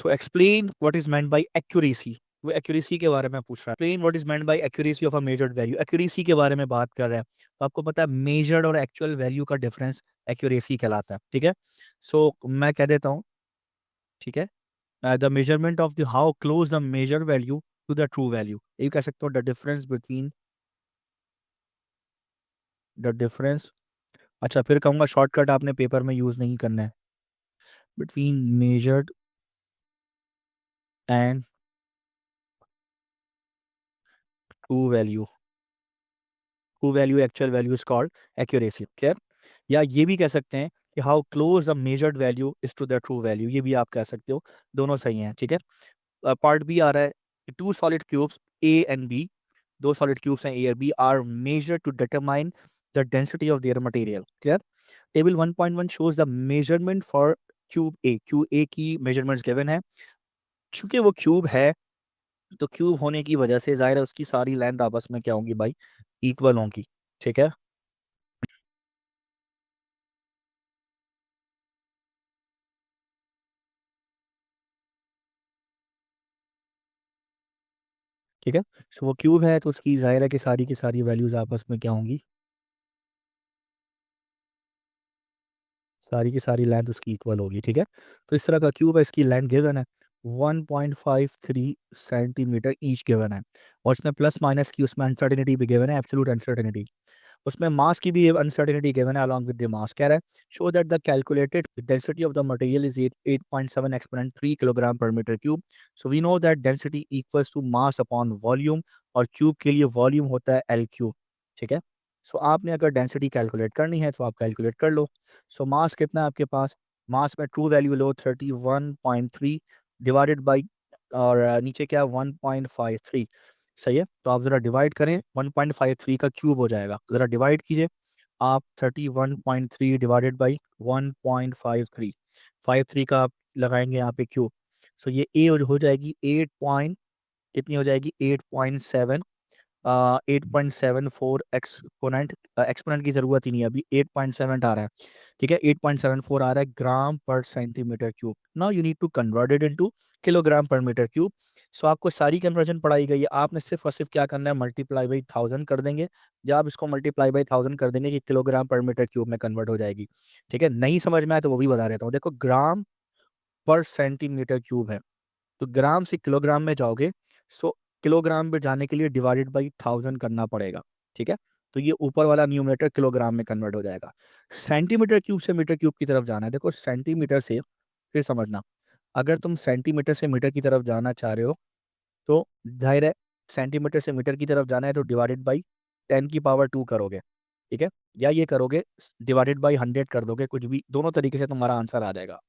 तो explain what is meant by accuracy, वो accuracy के बारे में पूछ रहा है। Explain what is meant by accuracy of a measured value, accuracy के बारे में बात कर रहे हैं। तो आपको पता है मेजर्ड और एक्चुअल वैल्यू का डिफरेंस एक्यूरेसी कहलाता है, ठीक है। सो मैं कह देता हूँ, ठीक है, the measurement of the how close the measure value to the true value, ये कह सकते हो the difference between the difference. अच्छा, फिर कहूँगा शॉर्टकट आपने पेपर में यूज नहीं करना है, between measured and true value, true value actual value is called accuracy, clear. या ये भी कह सकते हैं कि how close the measured value is to the true value, ये भी आप कह सकते हो, दोनों सही हैं, ठीक है। पार्ट बी आ रहा है, two solid cubes A and B, दो सॉलिड क्यूब्स हैं ए और B, are measure to determine the density of their material, clear. Table 1.1 shows the measurement for cube A की मेजरमेंट्स गिवन है। चूंकि वो क्यूब है तो क्यूब होने की वजह से जाहिर है उसकी सारी लेंथ आपस में क्या होंगी भाई, इक्वल होंगी, ठीक है। ठीक है, सो वो क्यूब है तो उसकी जाहिर है कि सारी की सारी वैल्यूज आपस में क्या होंगी, सारी की सारी लेंथ उसकी इक्वल होगी, ठीक है। तो इस तरह का क्यूब है, इसकी लेंथ गिवन है 1.53 सेंटीमीटर ईच गिवन है, और इसमें प्लस माइनस की उसमें अनसर्टेनिटी भी गिवन है, एब्सोल्यूट अनसर्टेनिटी। उसमें मास की भी अनसर्टेनिटी गिवन है अलॉन्ग विद द मास, कह रहा है show that the calculated density of the material is 8.7 exponent 3 kilogram per metre cube. So we know that density equals to mass upon volume, और cube के लिए volume होता है L cube, ठीक है। सो आपने अगर डेंसिटी कैलकुलेट करनी है तो आप कैलकुलेट कर लो। सो मास कितना है आपके पास, मास में true value low 31.3 divided by, और नीचे क्या 1.53, सही है। तो आप ज़रा डिवाइड करें, 1.53 का क्यूब हो जाएगा, ज़रा डिवाइड कीजिए आप, 31.3 डिवाइडेड बाई 1.53, 53 का आप लगाएंगे यहाँ पे क्यूब। सो ये ए हो जाएगी 8 पॉइंट, कितनी हो जाएगी 8.7, 8.74 एक्सपोनेंट, एक्सपोनेंट की ज़रूरत ही नहीं है अभी, 8.7 आ रहा है, ठीक है, 8.74 आ रहा है gram per centimetre cube. Now you need to convert it into kilogram per metre cube. So आपको सारी कन्वर्जन पढ़ाई गई है, आपने सिर्फ और सिर्फ क्या करना है, मल्टीप्लाई बाई 1000 कर देंगे। जब आप इसको मल्टीप्लाई बाई 1000 कर देंगे कि किलोग्राम पर मीटर क्यूब में कन्वर्ट हो जाएगी, ठीक है। नहीं समझ में आए तो वो भी बता देता हूँ, देखो ग्राम पर सेंटीमीटर क्यूब है, तो ग्राम से किलोग्राम में जाओगे, सो किलोग्राम में जाने के लिए डिवाइडेड बाई 1000 करना पड़ेगा, ठीक है। तो ये ऊपर वाला न्यूमरेटर किलोग्राम में कन्वर्ट हो जाएगा। सेंटीमीटर क्यूब से मीटर क्यूब की तरफ जाना है, देखो सेंटीमीटर से, फिर समझना, अगर तुम सेंटीमीटर से मीटर की तरफ जाना चाह रहे हो तो जाहिर है सेंटीमीटर से मीटर की तरफ जाना है तो डिवाइडेड बाई 10 की पावर 2 करोगे, ठीक है, या ये करोगे डिवाइडेड बाई 100 कर दोगे, कुछ भी, दोनों तरीके से तुम्हारा आंसर आ जाएगा,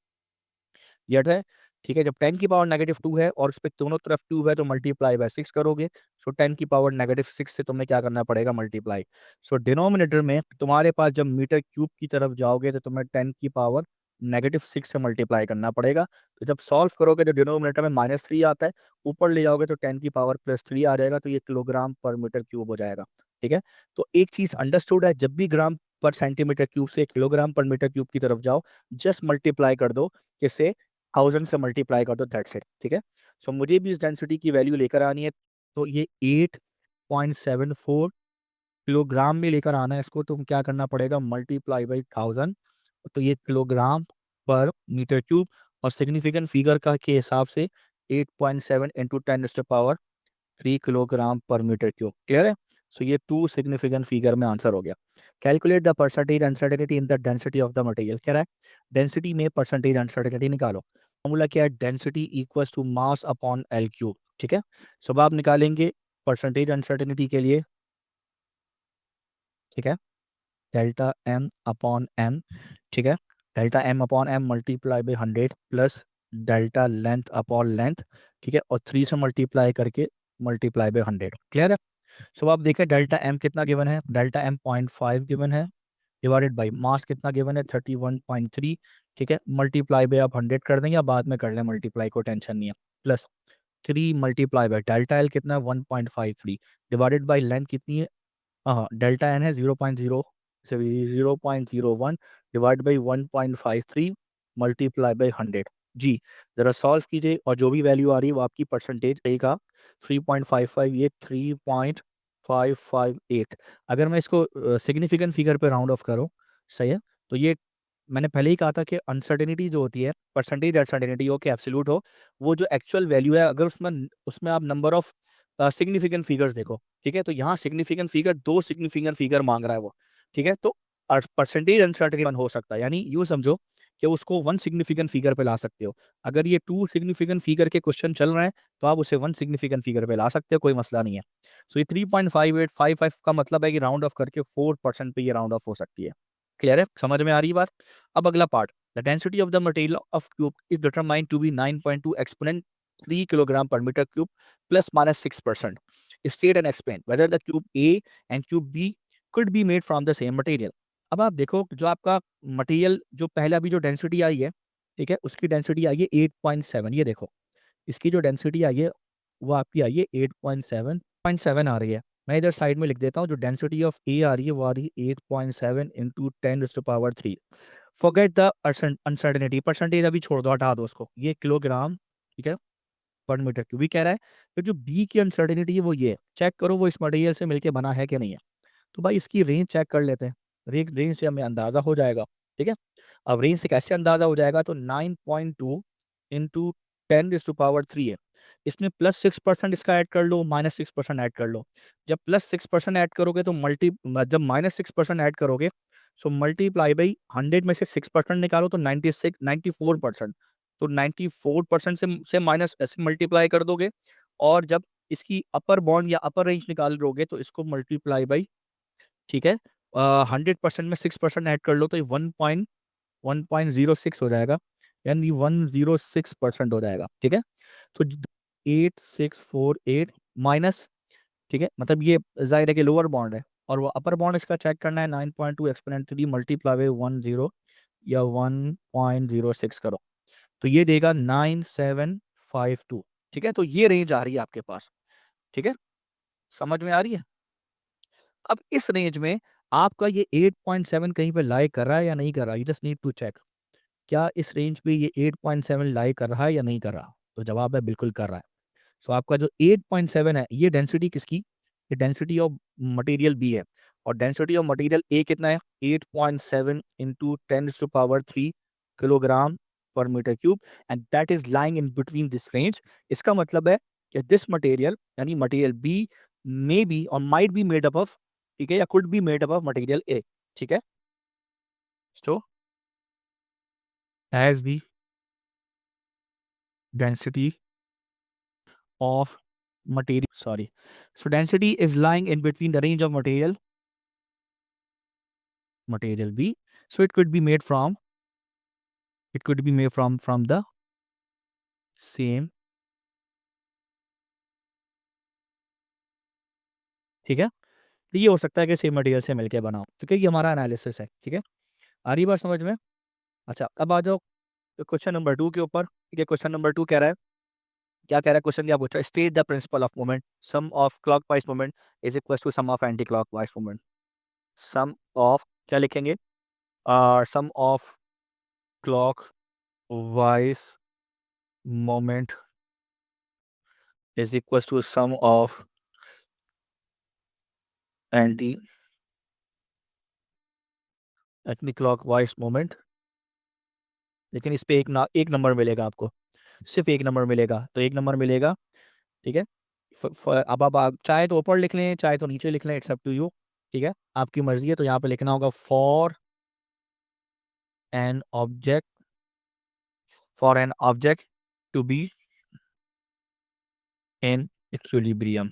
यट है, ठीक है। जब 10 की पावर -2 है और उस पर दोनों तरफ 2 है तो मल्टीप्लाई बाय 6 करोगे, सो 10 की पावर -6 से तुम्हें क्या करना पड़ेगा, मल्टीप्लाई। सो डिनोमिनेटर में तुम्हारे पास जब मीटर क्यूब की तरफ जाओगे तो तुम्हें 10 की पावर -6 से मल्टीप्लाई करना पड़ेगा। तो जब सॉल्व करोगे तो डिनोमिनेटर में -3 आता है, ऊपर ले जाओगे तो 10 की पावर +3 आ जाएगा, तो ये किलोग्राम पर मीटर क्यूब हो जाएगा, ठीक है। तो एक चीज अंडरस्टूड है, जब भी ग्राम पर सेंटीमीटर क्यूब से किलोग्राम पर मीटर क्यूब की तरफ जाओ, जस्ट मल्टीप्लाई कर दो, किससे, 1000 से मल्टीप्लाई कर दो, दैट्स इट, ठीक है। सो मुझे भी इस डेंसिटी की वैल्यू लेकर आनी है, तो ये 8.74 किलोग्राम में लेकर आना है इसको, तो क्या करना पड़ेगा, मल्टीप्लाई बाई 1000, तो ये किलोग्राम पर मीटर क्यूब, और सिग्निफिकेंट फिगर का के हिसाब से 8.7 इंटू 10 की power 3 kilogram per metre cube, clear है। सो ये टू सिग्निफिकेंट फिगर में आंसर हो गया। Calculate the percentage uncertainty in the density of the material, कह रहा है डेंसिटी में परसेंटेज अनसर्टेनिटी निकालो। फॉर्मूला क्या है, density equals to mass upon L cube, ठीक है। सो अब आप निकालेंगे परसेंटेज अनसर्टेनिटी के लिए, ठीक है, डेल्टा एम अपॉन एम, ठीक है, delta M upon M multiply by 100 plus delta length upon length, ठीक है, और 3 से मल्टीप्लाई करके मल्टीप्लाई बाई 100, क्लियर है। सो आप देखें डेल्टा एम कितना गिवन है, डेल्टा एम 0.5 गिवन है, डिवाइडेड बाई मास कितना गिवन है 31.3, ठीक है, मल्टीप्लाई बाई आप 100 कर देंगे या बाद में कर लें मल्टीप्लाई, को टेंशन नहीं है, plus 3 multiply by delta L कितना है 1.53, डिवाइडेड बाई लेंथ कितनी है, हाँ डेल्टा एन है 0.01 डिवाइड बाई 1.53 मल्टीप्लाई बाई 100, जी, ज़रा सॉल्व कीजिए और जो भी वैल्यू आ रही है वो आपकी परसेंटेज रहेगा 3.55, ये 3.558। अगर मैं इसको सिग्निफिकेंट फिगर पे राउंड ऑफ करूँ, सही है? तो ये मैंने पहले ही कहा था कि अनसर्टेनिटी जो होती है, परसेंटेज अनसर्टेनिटी हो कि एब्सोल्यूट हो, वो जो एक्चुअल वैल्यू है अगर उसमें उसमें आप नंबर ऑफ सिग्निफिकेंट फिगर्स देखो, ठीक है? तो यहाँ सिग्निफिकेंट फिगर 2 सिग्निफिकेंट फिगर माँग रहा है वो, ठीक है? तो परसेंटेज अनसर्टेनिटी 1 हो सकता है, यानी यूँ समझो कि उसको 1 सिग्निफिकेंट फिगर पे ला सकते हो। अगर ये 2 सिग्निफिकेंट फिगर के क्वेश्चन चल रहे हैं, तो आप उसे 1 सिग्निफिकेंट फिगर पे ला सकते हो, कोई मसला नहीं है। सो ये 3.5855 का मतलब है कि राउंड ऑफ करके 4% पे ये राउंड ऑफ हो सकती है। क्लियर है? समझ में आ रही है बात? अब अगला part, the density of the material of cube is determined to be 9.2 exponent 3 kilogram per metre cube plus minus 6%. State and explain whether the cube A and cube B could be made from the same material. अब आप देखो जो आपका material जो पहले अभी जो density आई है, ठीक है? उसकी डेंसिटी आई है 8.7, ये देखो। इसकी जो डेंसिटी आई है, वो आपकी आई है 8.7 आ रही है। मैं इधर साइड में लिख देता हूँ, जो डेंसिटी ऑफ ए आ रही है, वो आ रही है 8.7 into 10⁻³ forget the uncertainty, percentage अभी छोड़ दो, हटा दो उसको। ये किलोग्राम, ठीक है, पर मीटर क्यूब। भी कह रहा है कि जो बी की अनसर्टेनिटी है वो ये है, चेक करो वो इस मटेरियल से मिलके बना है कि नहीं है। तो भाई इसकी रेंज चेक कर लेते हैं, रेंज से हमें अंदाज़ा हो जाएगा, ठीक है। अब रेंज से कैसे अंदाज़ा हो जाएगा, तो 9.2 इंटू 10⁻³ है। इसमें +6% इसका ऐड कर लो, -6% ऐड कर लो। जब +6% ऐड करोगे तो जब -6% ऐड करोगे, सो मल्टीप्लाई बाई 100 में से 6% निकालो तो 94%। तो 94% से माइनस ऐसे मल्टीप्लाई कर दोगे, और जब इसकी अपर बाउंड या अपर रेंज निकाल लोगे तो इसको मल्टीप्लाई बाई, ठीक है, 100% में 6% ऐड कर लो तो ये 1.06 हो जाएगा, यानी 106% हो जाएगा, ठीक है। तो 8648 माइनस, ठीक है, मतलब ये जाहिर है कि लोअर बाउंड है, और वो अपर बाउंड इसका चेक करना है 9.2 एक्सपोनेंट 3 मल्टीप्लाई बाई 10 या 1.06 करो, तो ये देगा 9752, ठीक है। तो ये रेंज आ रही है आपके पास, ठीक है, समझ में आ रही है। अब इस रेंज में आपका ये 8.7 कहीं पे लाई कर रहा है या नहीं कर रहा, you just need to check, क्या इस रेंज पे ये 8.7 लाई कर रहा है या नहीं कर रहा? तो जवाब है बिल्कुल कर रहा है। सो आपका जो 8.7 है, ये डेंसिटी किसकी? ये डेंसिटी ऑफ मटेरियल बी है, और डेंसिटी ऑफ मटेरियल ए कितना है? 8.7 into 10⁻³ kilogram per metre cube, and that is lying in between this range. इसका मतलब है कि दिस मटेरियल, यानी मटेरियल बी, मे बी और might be made up of, ठीक है, या could be made up of material A, ठीक है। So as the density of material, sorry, so density is lying in between the range of material B, so it could be made from, from the same, ठीक है। तो ये हो सकता है कि सेम मटेरियल से मिलके बना हो, ठीक है, ये हमारा एनालिसिस है, ठीक है। आ रही बात समझ में? अच्छा, अब आ जाओ क्वेश्चन नंबर 2 के ऊपर, ठीक है। क्वेश्चन नंबर 2 कह रहा है, क्या कह रहा है क्वेश्चन, क्या पूछा? State the principle of moment, sum of clockwise moment is equal to sum of anti clockwise moment. Sum of, क्या लिखेंगे? Sum of clockwise moment is equals to sum of anti clockwise moment, लेकिन इस पे एक number मिलेगा आपको, सिर्फ एक नंबर मिलेगा, तो एक नंबर मिलेगा, ठीक है। अब आप चाहे तो ऊपर लिख लें, चाहे तो नीचे लिख लें, इट्स अप टू यू, ठीक है, आपकी मर्जी है। तो यहाँ पे लिखना होगा an object for an object to be in equilibrium,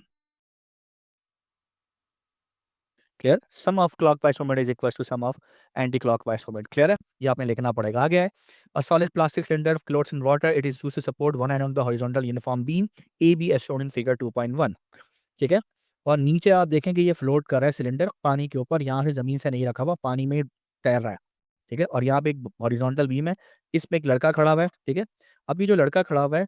clear. Sum of clockwise moment is equal to sum of anti clockwise moment, clear है, ये आपने लिखना पड़ेगा। आगे है, a solid plastic cylinder floats in water, it is used to support one end of the horizontal uniform beam A B as shown in figure 2.1, ठीक है। और नीचे आप देखें कि ये फ्लोट कर रहा है सिलेंडर पानी के ऊपर, यहाँ से जमीन से नहीं रखा हुआ, पानी में तैर रहा है, ठीक है। और यहाँ पे एक हॉरिजॉन्टल बीम है, इसमें एक लड़का खड़ा हुआ है, ठीक है। अभी जो लड़का खड़ा हुआ है,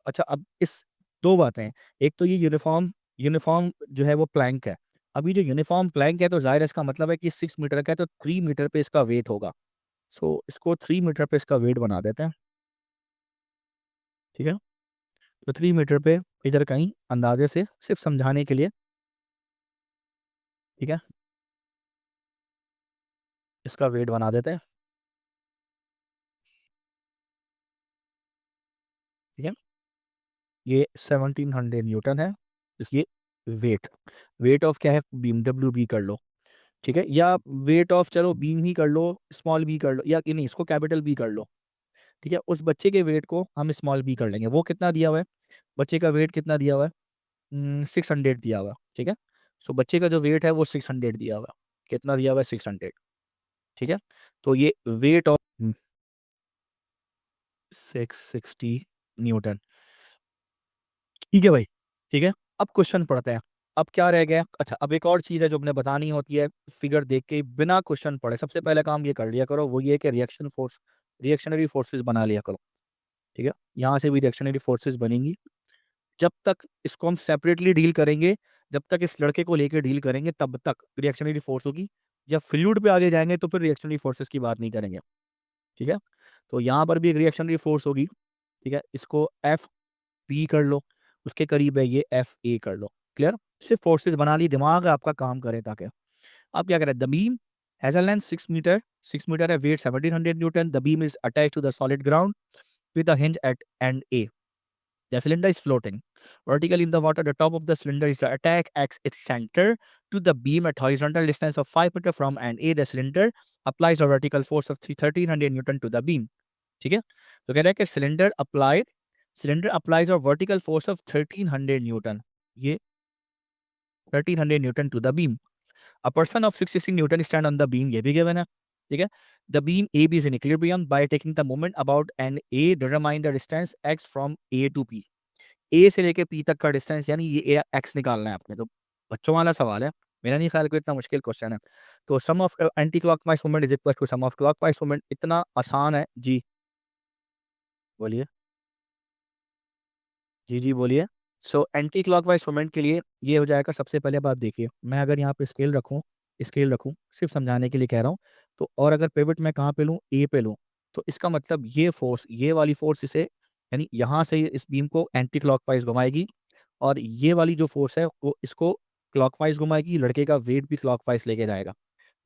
अच्छा, अब इस दो बातें हैं, एक तो ये यूनिफ़ॉर्म यूनिफ़ॉर्म जो है वो प्लैंक है। अभी जो यूनिफ़ॉर्म प्लैंक है तो ज़ाहिर है इसका मतलब है कि 6 मीटर का है, तो 3 मीटर पे इसका वेट होगा, सो इसको 3 मीटर पे इसका वेट बना देते हैं, ठीक है। तो 3 मीटर पे इधर कहीं अंदाजे से सिर्फ समझाने के लिए, ठीक है, इसका वेट बना देते हैं, ठीक है। ये 1700 न्यूटन है, इसलिए वेट, वेट ऑफ क्या है, बीम, डब्ल्यू बी कर लो, ठीक है, या वेट ऑफ चलो बीम ही कर लो, स्मॉल बी कर लो, या कि नहीं इसको कैपिटल बी कर लो, ठीक है। उस बच्चे के वेट को हम स्मॉल बी कर लेंगे। वो कितना दिया हुआ है, बच्चे का वेट कितना दिया हुआ है, 600 दिया हुआ है, ठीक है। सो बच्चे का जो वेट है वो 600 दिया हुआ है, कितना दिया हुआ है, 600, ठीक है। तो ये वेट ऑफ 660 न्यूटन, ठीक है भाई, ठीक है। अब क्वेश्चन पढ़ते हैं। अब क्या रह गया, अच्छा अब एक और चीज़ है जो हमने बतानी होती है, फिगर देख के बिना क्वेश्चन पढ़े सबसे पहले काम ये कर लिया करो, वो ये कि रिएक्शन फोर्स, रिएक्शनरी फोर्सेस बना लिया करो, ठीक है। यहाँ से भी रिएक्शनरी फोर्सेस बनेंगी। जब तक इसको हम सेपरेटली डील करेंगे, जब तक इस लड़के को लेकर डील करेंगे तब तक रिएक्शनरी फोर्स होगी। जब फ्लूइड पे आगे जाएंगे तो फिर रिएक्शनरी फोर्सेस की बात नहीं करेंगे, ठीक है। तो यहाँ पर भी एक रिएक्शनरी फोर्स होगी, ठीक है। इसको एफ पी कर लो, उसके करीब है ये एफ ए कर लो, क्लियर। सिर्फ फोर्सेस बना ली, दिमाग आपका काम करे ताकि। अब क्या करें, the beam has a length 6 metre, 6 metre है, weight 1700 newton, the beam is attach to the solid ground with a hinge at end A. The cylinder is floating vertically in the water. The top of the cylinder is the attack acts its center to the beam at horizontal distance of 5 meter from end A. The cylinder applies a vertical force of 1300 Newton to the beam. ठीक है, तो कह रहा है कि cylinder applies और vertical force of 1300 newton, ये 1300 newton to the beam. A person of 660 newton stand on the beam, ये भी गिवन है, ठीक है। The beam A B is in equilibrium by taking the moment about end A determine the distance X from A to P. A से लेके P तक का distance, यानी ये एक्स निकालना है आपने, तो बच्चों वाला सवाल है, मेरा नहीं ख्याल कोई इतना मुश्किल क्वेश्चन है। तो sum of anti clockwise movement is equal to sum of clockwise movement, इतना आसान है जी। बोलिए, जी जी बोलिए। सो एंटी क्लॉकवाइज मूवमेंट के लिए ये हो जाएगा, सबसे पहले बात देखिए, मैं अगर यहाँ पे स्केल रखूँ सिर्फ समझाने के लिए कह रहा हूँ, तो और अगर पिवट मैं कहाँ पे लूँ, ए पे लूँ, तो इसका मतलब ये फोर्स, ये वाली फोर्स इसे, यानी यहाँ से इस बीम को एंटी क्लॉकवाइज घुमाएगी, और ये वाली जो फोर्स है वो इसको क्लॉकवाइज घुमाएगी, लड़के का वेट भी क्लॉकवाइज लेके जाएगा।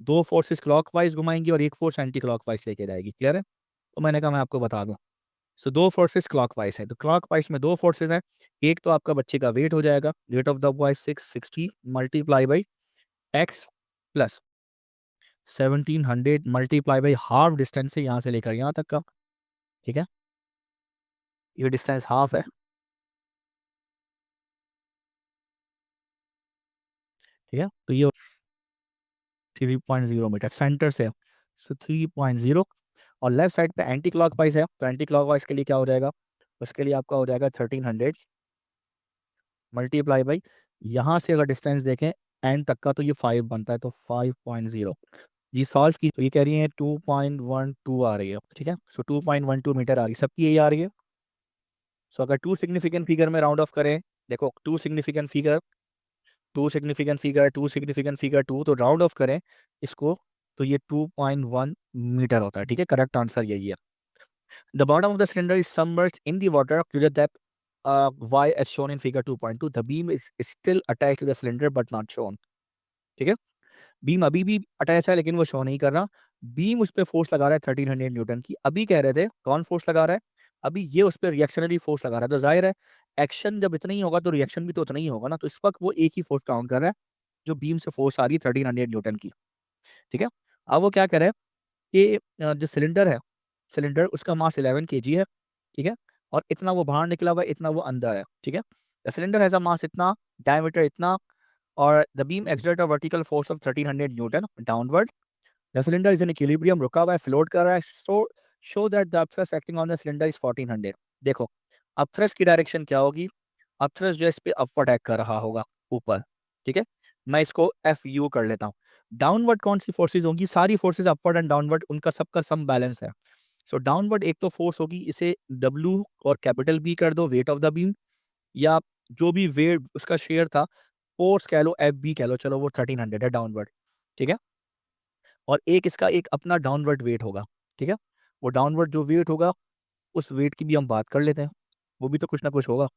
दो फोर्सेस क्लॉकवाइज घुमाएंगी और एक फोर्स एंटी क्लॉकवाइज लेके जाएगी, क्लियर है। तो मैंने कहा मैं आपको बता दूं, सो दो फोर्सेस क्लॉकवाइज है, तो क्लॉकवाइज में दो फोर्सेस हैं। एक तो आपका बच्चे का वेट हो जाएगा, weight of the boy 660 multiply by x plus 1700 multiply by half distance है यहाँ से लेकर यहाँ तक का, ठीक है। ये डिस्टेंस हाफ है, ठीक है। तो ये 3.0 मीटर सेंटर से, सो 3.0, और लेफ्ट साइड पे एंटी क्लॉकवाइज है, तो एंटी क्लॉकवाइज के लिए क्या हो जाएगा, उसके लिए आपका हो जाएगा 1300 मल्टीप्लाई बाई, यहाँ से अगर डिस्टेंस देखें एंड तक का तो ये 5 बनता है, तो 5.0। जी सॉल्व की, तो ये कह रही है 2.12 आ रही है, ठीक है। सो 2.12 मीटर आ रही है, सबकी यही आ रही है। सो अगर टू सिग्निफिकेंट फिगर में राउंड ऑफ करें, देखो two significant figure, two significant figure, two significant figure, two, तो राउंड ऑफ करें इसको, तो ये 2.1 मीटर होता है, ठीक है। करेक्ट आंसर यही है। The bottom of the cylinder is submerged in the water to the depth y as shown in figure 2.2, the beam is still attached to the cylinder but not shown, ठीक है। Beam अभी भी attach है लेकिन वो show नहीं कर रहा। बीम उस पर फोर्स लगा रहा है 1300 न्यूटन की। अभी कह रहे थे कौन फोर्स लगा रहा है, अभी ये उस पर रिएक्शनरी फोर्स लगा रहा है, तो जाहिर है एक्शन जब इतना ही होगा तो रिएक्शन भी तो उतना ही होगा ना, तो इस वक्त वो एक ही फोर्स काउंट कर रहा है, जो बीम से फोर्स आ रही है 1300 न्यूटन की, ठीक है। अब वो क्या करे कि जो सिलेंडर है, सिलेंडर उसका मास 11 kg है, ठीक है, और इतना वो बाहर निकला हुआ है, इतना वो अंदर है, ठीक है। द सिलेंडर हैज अ मास इतना, डायमीटर इतना, और the beam exert a vertical force of 1300 Newton downward. The cylinder is in equilibrium, रुका हुआ है, फ्लोट कर रहा है, सो show that the upthrust acting on the cylinder is 1400। देखो अपथ्रस्ट की डायरेक्शन क्या होगी, अपथ्रस्ट जो है इस पे अपवर्ड एक्ट कर रहा होगा ऊपर, ठीक है। मैं इसको एफ यू कर लेता हूँ। डाउनवर्ड कौन सी फोर्सेज होंगी, सारी फोर्सेज अपवर्ड एंड डाउनवर्ड, उनका सबका सम बैलेंस है। सो डाउनवर्ड एक तो फोर्स होगी, इसे डब्ल्यू और कैपिटल बी कर दो, वेट ऑफ द बीम, या जो भी वेट उसका शेयर था, फोर्स कह लो, एफ बी कह लो, चलो वो 1300 है डाउनवर्ड, ठीक है। और एक इसका एक अपना डाउनवर्ड वेट होगा, ठीक है। वो डाउनवर्ड जो वेट होगा उस वेट की भी हम बात कर लेते हैं, वो भी तो कुछ ना कुछ होगा।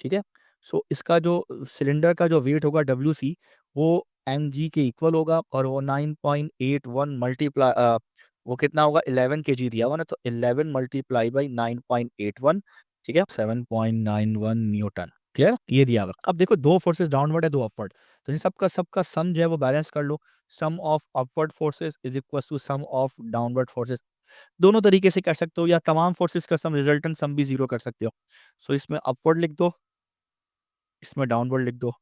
ठीक है। सो इसका जो सिलेंडर का जो वेट होगा WC, वो mg के इक्वल होगा, और वो 9.81 मल्टीप्लाई, वो कितना होगा, 11 kg दिया हुआ ना, तो 11 मल्टीप्लाई बाई 9.81, ठीक है, 7.91 न्यूटन। क्लियर, ये दिया हुआ। अब देखो दो फोर्सेस डाउनवर्ड है, दो अपवर्ड, तो इन सबका सबका सम जो है वो बैलेंस कर लो। Sum of upward forces is equal to sum of downward forces. दोनों तरीके से कर सकते हो, या तमाम फोर्सेस का सम रिजल्टेंट सम भी जीरो कर सकते हो। सो इसमें अपवर्ड लिख दो, इसमें डाउनवर्ड लिख दो।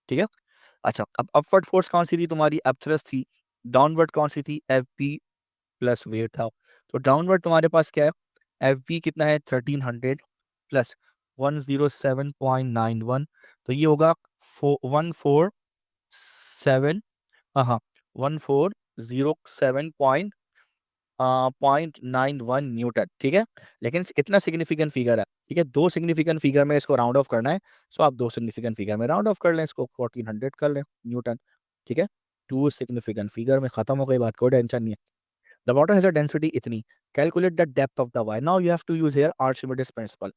ठीक है। अच्छा, अब अपवर्ड फोर्स कौन सी थी तुम्हारी, एप्थरस थी। डाउनवर्ड कौन सी थी, FP प्लस वेट था। तो डाउनवर्ड तुम्हारे पास क्या है, FP कितना है, 1300 प्लस 107.91, तो ये होगा 147, हाँ, 1407 0.91 न्यूटन। ठीक है। लेकिन इतना सिग्निफिकेंट फिगर है, ठीक है, दो सिग्निफिकेंट फिगर में इसको राउंड ऑफ करना है। सो आप दो सिग्निफिकेंट फिगर में राउंड ऑफ कर लें, इसको 1400 कर लें न्यूटन। ठीक है। टू सिग्निफिकेंट फिगर में खत्म हो गई बात, कोई टेंशन नहीं है। The water has a density इतनी, calculate the depth of the Y. Now you have to use here Archimedes principle.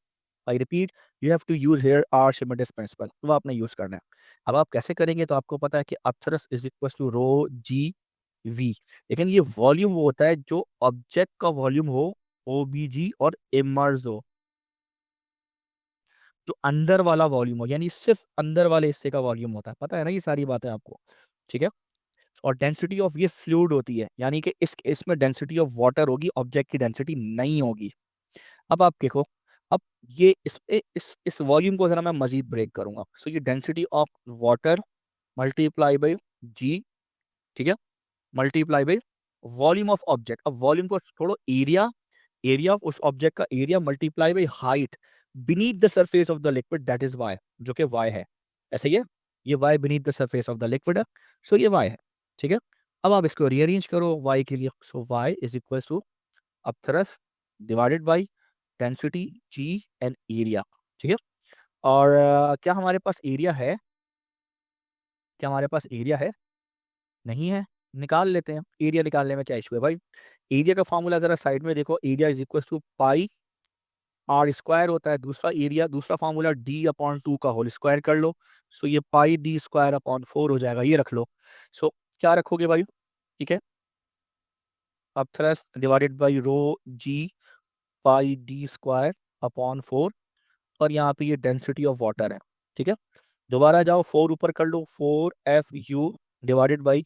I repeat, you have to use here Archimedes principle, वो आपने यूज करना है। अब आप कैसे करेंगे, तो आपको पता है कि upthrust is equal to rho G V, लेकिन ये वॉल्यूम वो होता है जो ऑब्जेक्ट का वॉल्यूम हो, OBG, और इमर्ज हो, जो अंदर वाला वॉल्यूम हो, यानी सिर्फ अंदर वाले हिस्से का वॉल्यूम होता है। पता है ना ये सारी बातें आपको। ठीक है। और डेंसिटी ऑफ ये फ्लूइड होती है, यानी कि इस केस में डेंसिटी ऑफ वाटर होगी, ऑब्जेक्ट की डेंसिटी नहीं होगी। अब आप देखो, अब ये इस वॉल्यूम को जरा मैं मजीद ब्रेक करूंगा। सो ये density of water multiply by G, ठीक है, multiply by volume of object. अब वॉल्यूम को छोड़ो, एरिया, एरिया ऑफ उस ऑब्जेक्ट का area multiply by height beneath the surface of the liquid, that is Y, जो कि वाई है। ऐसे ये Y beneath the surface of the liquid है। सो ये वाई है। ठीक है। अब आप इसको रीअरेंज करो वाई के लिए। So Y is equal to अब thrust divided by density G and area. ठीक है। और क्या हमारे पास एरिया है, क्या हमारे पास एरिया है, नहीं है, निकाल लेते हैं। एरिया निकालने में क्या इशू है भाई, एरिया का फॉर्मूला जरा साइड में देखो, area is equal to pi R square होता है, दूसरा एरिया, दूसरा फॉर्मूला D/2 का होल स्क्वायर कर लो। सो ये पाई D² / 4 हो जाएगा, ये रख लो। सो क्या रखोगे भाई, ठीक है, अब thrust divided by rho G pi D² / 4, और यहाँ पे ये डेंसिटी ऑफ वाटर है। ठीक है। दोबारा जाओ, 4 ऊपर कर लो, 4FU डिवाइडेड बाई,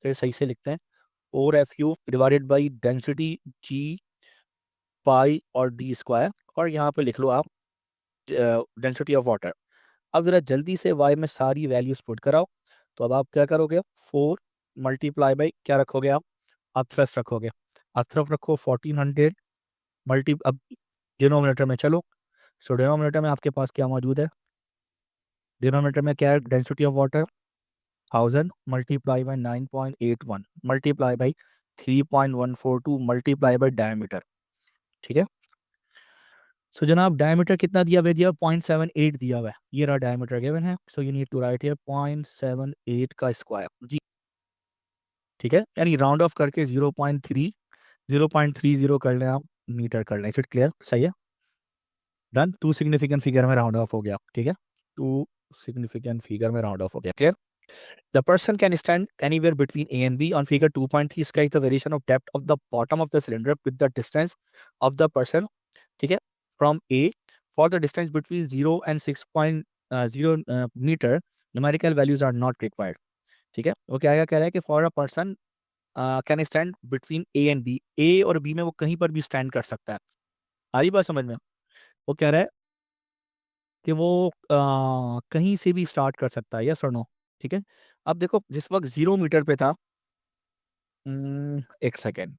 फिर सही से लिखते हैं, 4FU डिवाइडेड बाई डेंसिटी जी पाई और D², और यहाँ पे लिख लो आप डेंसिटी ऑफ वाटर। अब जरा जल्दी से वाई में सारी वैल्यूज पुट कराओ। तो अब आप क्या करोगे, 4 मल्टीप्लाई बाई क्या रखोगे आप थ्रस्ट रखोगे। आप थ्रस्ट रखो 1400 मल्टी, अब डिनोमिनेटर में चलो। सो डिनोमिनेटर में आपके पास क्या मौजूद है, डिनोमिनेटर में क्या है, density of water 1000 multiply by 9.81 multiply by 3.142 multiply by diameter. ठीक है। सो जनाब डायमीटर कितना दिया हुआ, दिया 0.78 दिया हुआ है, ये रहा डायमीटर गिवन है। So you need to write here 0.78 का स्क्वायर जी। ठीक है, यानी राउंड ऑफ करके 0.30 कर लें आप, मीटर कर लें, फिर क्लियर, सही है, डन। टू सिग्निफिकेंट फिगर में राउंड ऑफ हो गया। ठीक है, टू सिग्निफिकेंट फिगर में राउंड ऑफ हो गया, clear. The person can stand anywhere between A and B. On figure 2.3, sketch the variation of depth of the bottom of the cylinder with the distance of the person, ठीक है, from A for the distance between 0 and 6.0 meter. Numerical values are not required. ठीक है, वो क्या कह रहा है कि for a person can stand between A and B. A और B में वो कहीं पर भी stand कर सकता है। आ रही बात समझ में, वो कह रहा है कि वो कहीं से भी स्टार्ट कर सकता है, यस और नो। ठीक है। अब देखो जिस वक्त 0 मीटर पे था, एक second,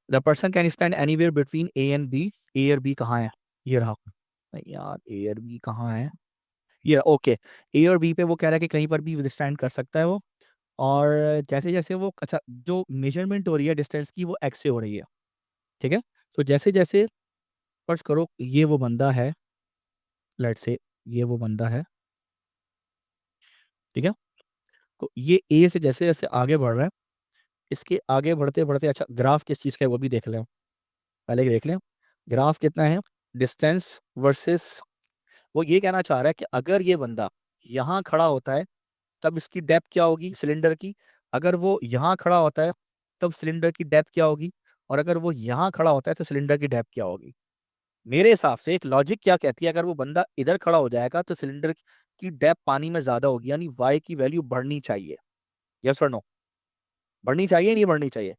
the person can stand anywhere between A and B. A और बी कहाँ है, ये रहा, नहीं यार, ए और बी कहाँ है, ये ओके। ए और बी पे वो कह रहा है कि कहीं पर भी स्टैंड कर सकता है वो। और जैसे जैसे वो, अच्छा, जो मेजरमेंट हो रही है डिस्टेंस की, वो एक्स से हो रही है। ठीक है। तो जैसे जैसे फर्ज करो ये वो बंदा है, लेट्स से ये वो बंदा है, ठीक है, तो ये ए से जैसे जैसे आगे बढ़ रहा है, इसके आगे बढ़ते बढ़ते, अच्छा ग्राफ किस चीज़ का है वो भी देख लें, पहले ही देख लें। ग्राफ कितना है, डिस्टेंस वर्सेस, वो ये कहना चाह रहा है कि अगर ये बंदा यहाँ खड़ा होता है तब इसकी डेप्थ क्या होगी सिलेंडर की, अगर वो यहाँ खड़ा होता है तब सिलेंडर की डेप्थ क्या होगी, और अगर वो यहाँ खड़ा होता है तो सिलेंडर की डेप्थ क्या होगी। मेरे हिसाब से एक लॉजिक क्या कहती है, अगर वो बंदा इधर खड़ा हो जाएगा तो सिलेंडर की डेप्थ पानी में ज्यादा होगी, यानी वाई की वैल्यू बढ़नी चाहिए। यस और नो, बढ़नी चाहिए नहीं बढ़नी चाहिए।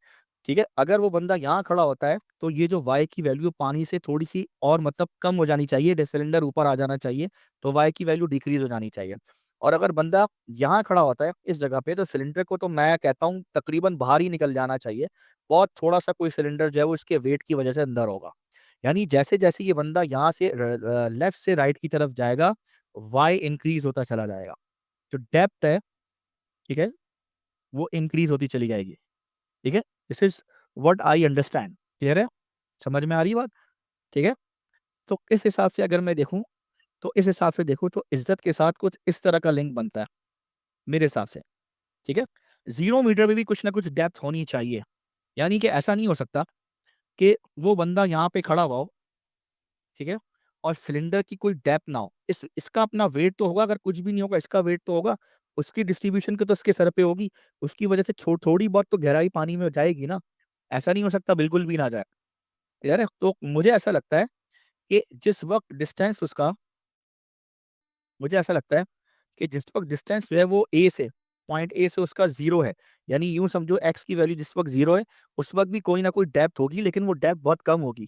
ठीक है, अगर वो बंदा यहाँ खड़ा होता है तो ये जो वाई की वैल्यू पानी से थोड़ी सी और मतलब कम हो जानी चाहिए, सिलेंडर ऊपर आ जाना चाहिए, तो वाई की वैल्यू डिक्रीज हो जानी चाहिए। और अगर बंदा यहाँ खड़ा होता है इस जगह पे तो सिलेंडर को तो मैं कहता हूँ तकरीबन बाहर ही निकल जाना चाहिए, बहुत थोड़ा सा कोई सिलेंडर जो है वो इसके वेट की वजह से अंदर होगा। यानी जैसे जैसे ये बंदा यहाँ से लेफ्ट से राइट की तरफ जाएगा, वाई इंक्रीज होता चला जाएगा, जो डेप्थ है, ठीक है, वो इंक्रीज होती चली जाएगी। ठीक है, this is what I understand. Clear है, समझ में आ रही है बात। ठीक है, तो इस हिसाब से अगर मैं देखूं, तो इस हिसाब से देखूं तो इज्जत के साथ कुछ इस तरह का लिंक बनता है मेरे हिसाब से। ठीक है, 0 मीटर में भी कुछ ना कुछ डेप्थ होनी चाहिए, यानी कि ऐसा नहीं हो सकता कि वो बंदा यहाँ पे खड़ा हुआ हो, ठीक है, और सिलेंडर की कोई डेप्थ ना हो। इसका अपना वेट तो होगा, अगर कुछ भी नहीं होगा इसका वेट तो होगा, उसकी डिस्ट्रीब्यूशन तो उसके सर पे होगी, उसकी वजह से थोड़ी बहुत तो गहराई पानी में जाएगी ना। ऐसा नहीं हो सकता बिल्कुल भी ना जाए। यार तो मुझे ऐसा लगता है कि जिस वक्त डिस्टेंस उसका, मुझे ऐसा लगता है कि जिस वक्त डिस्टेंस जो है वो ए से, पॉइंट ए से उसका जीरो है, यानी यूं समझो एक्स की वैल्यू जिस वक्त जीरो है उस वक्त भी कोई ना कोई डेप्थ होगी, लेकिन वो डेप्थ बहुत कम होगी।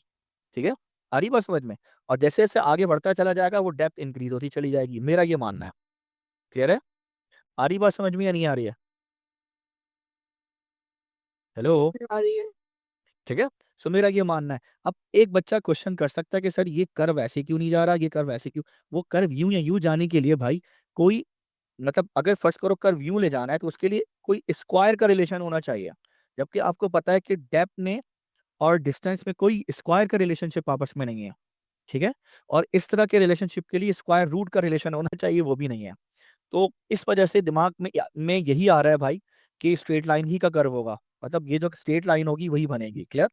ठीक है, आ रही बात समझ में। और जैसे जैसे आगे बढ़ता चला जाएगा वो डेप्थ इंक्रीज होती चली जाएगी, मेरा ये मानना है। क्लियर है, आ रही बात समझ में या नहीं आ रही है। हेलो, आ रही है। ठीक है। सो मेरा ये मानना है। अब एक बच्चा क्वेश्चन कर सकता है कि सर ये कर्व ऐसे क्यों नहीं जा रहा, ये कर्व ऐसे क्यों, वो कर्व यूं या यूं जाने के लिए भाई कोई, मतलब अगर फर्ज करो कर्व यूं ले जाना है तो उसके लिए कोई स्क्वायर का रिलेशन होना चाहिए, जबकि आपको पता है कि डेप्थ में और डिस्टेंस में कोई स्क्वायर का रिलेशनशिप आपस में नहीं है। ठीक है, और इस तरह के रिलेशनशिप के लिए स्क्वायर रूट का रिलेशन होना चाहिए, वो भी नहीं है। तो इस वजह से दिमाग में यही आ रहा है भाई कि स्ट्रेट लाइन ही का कर्व होगा, मतलब ये जो स्ट्रेट लाइन होगी वही बनेगी। क्लियर,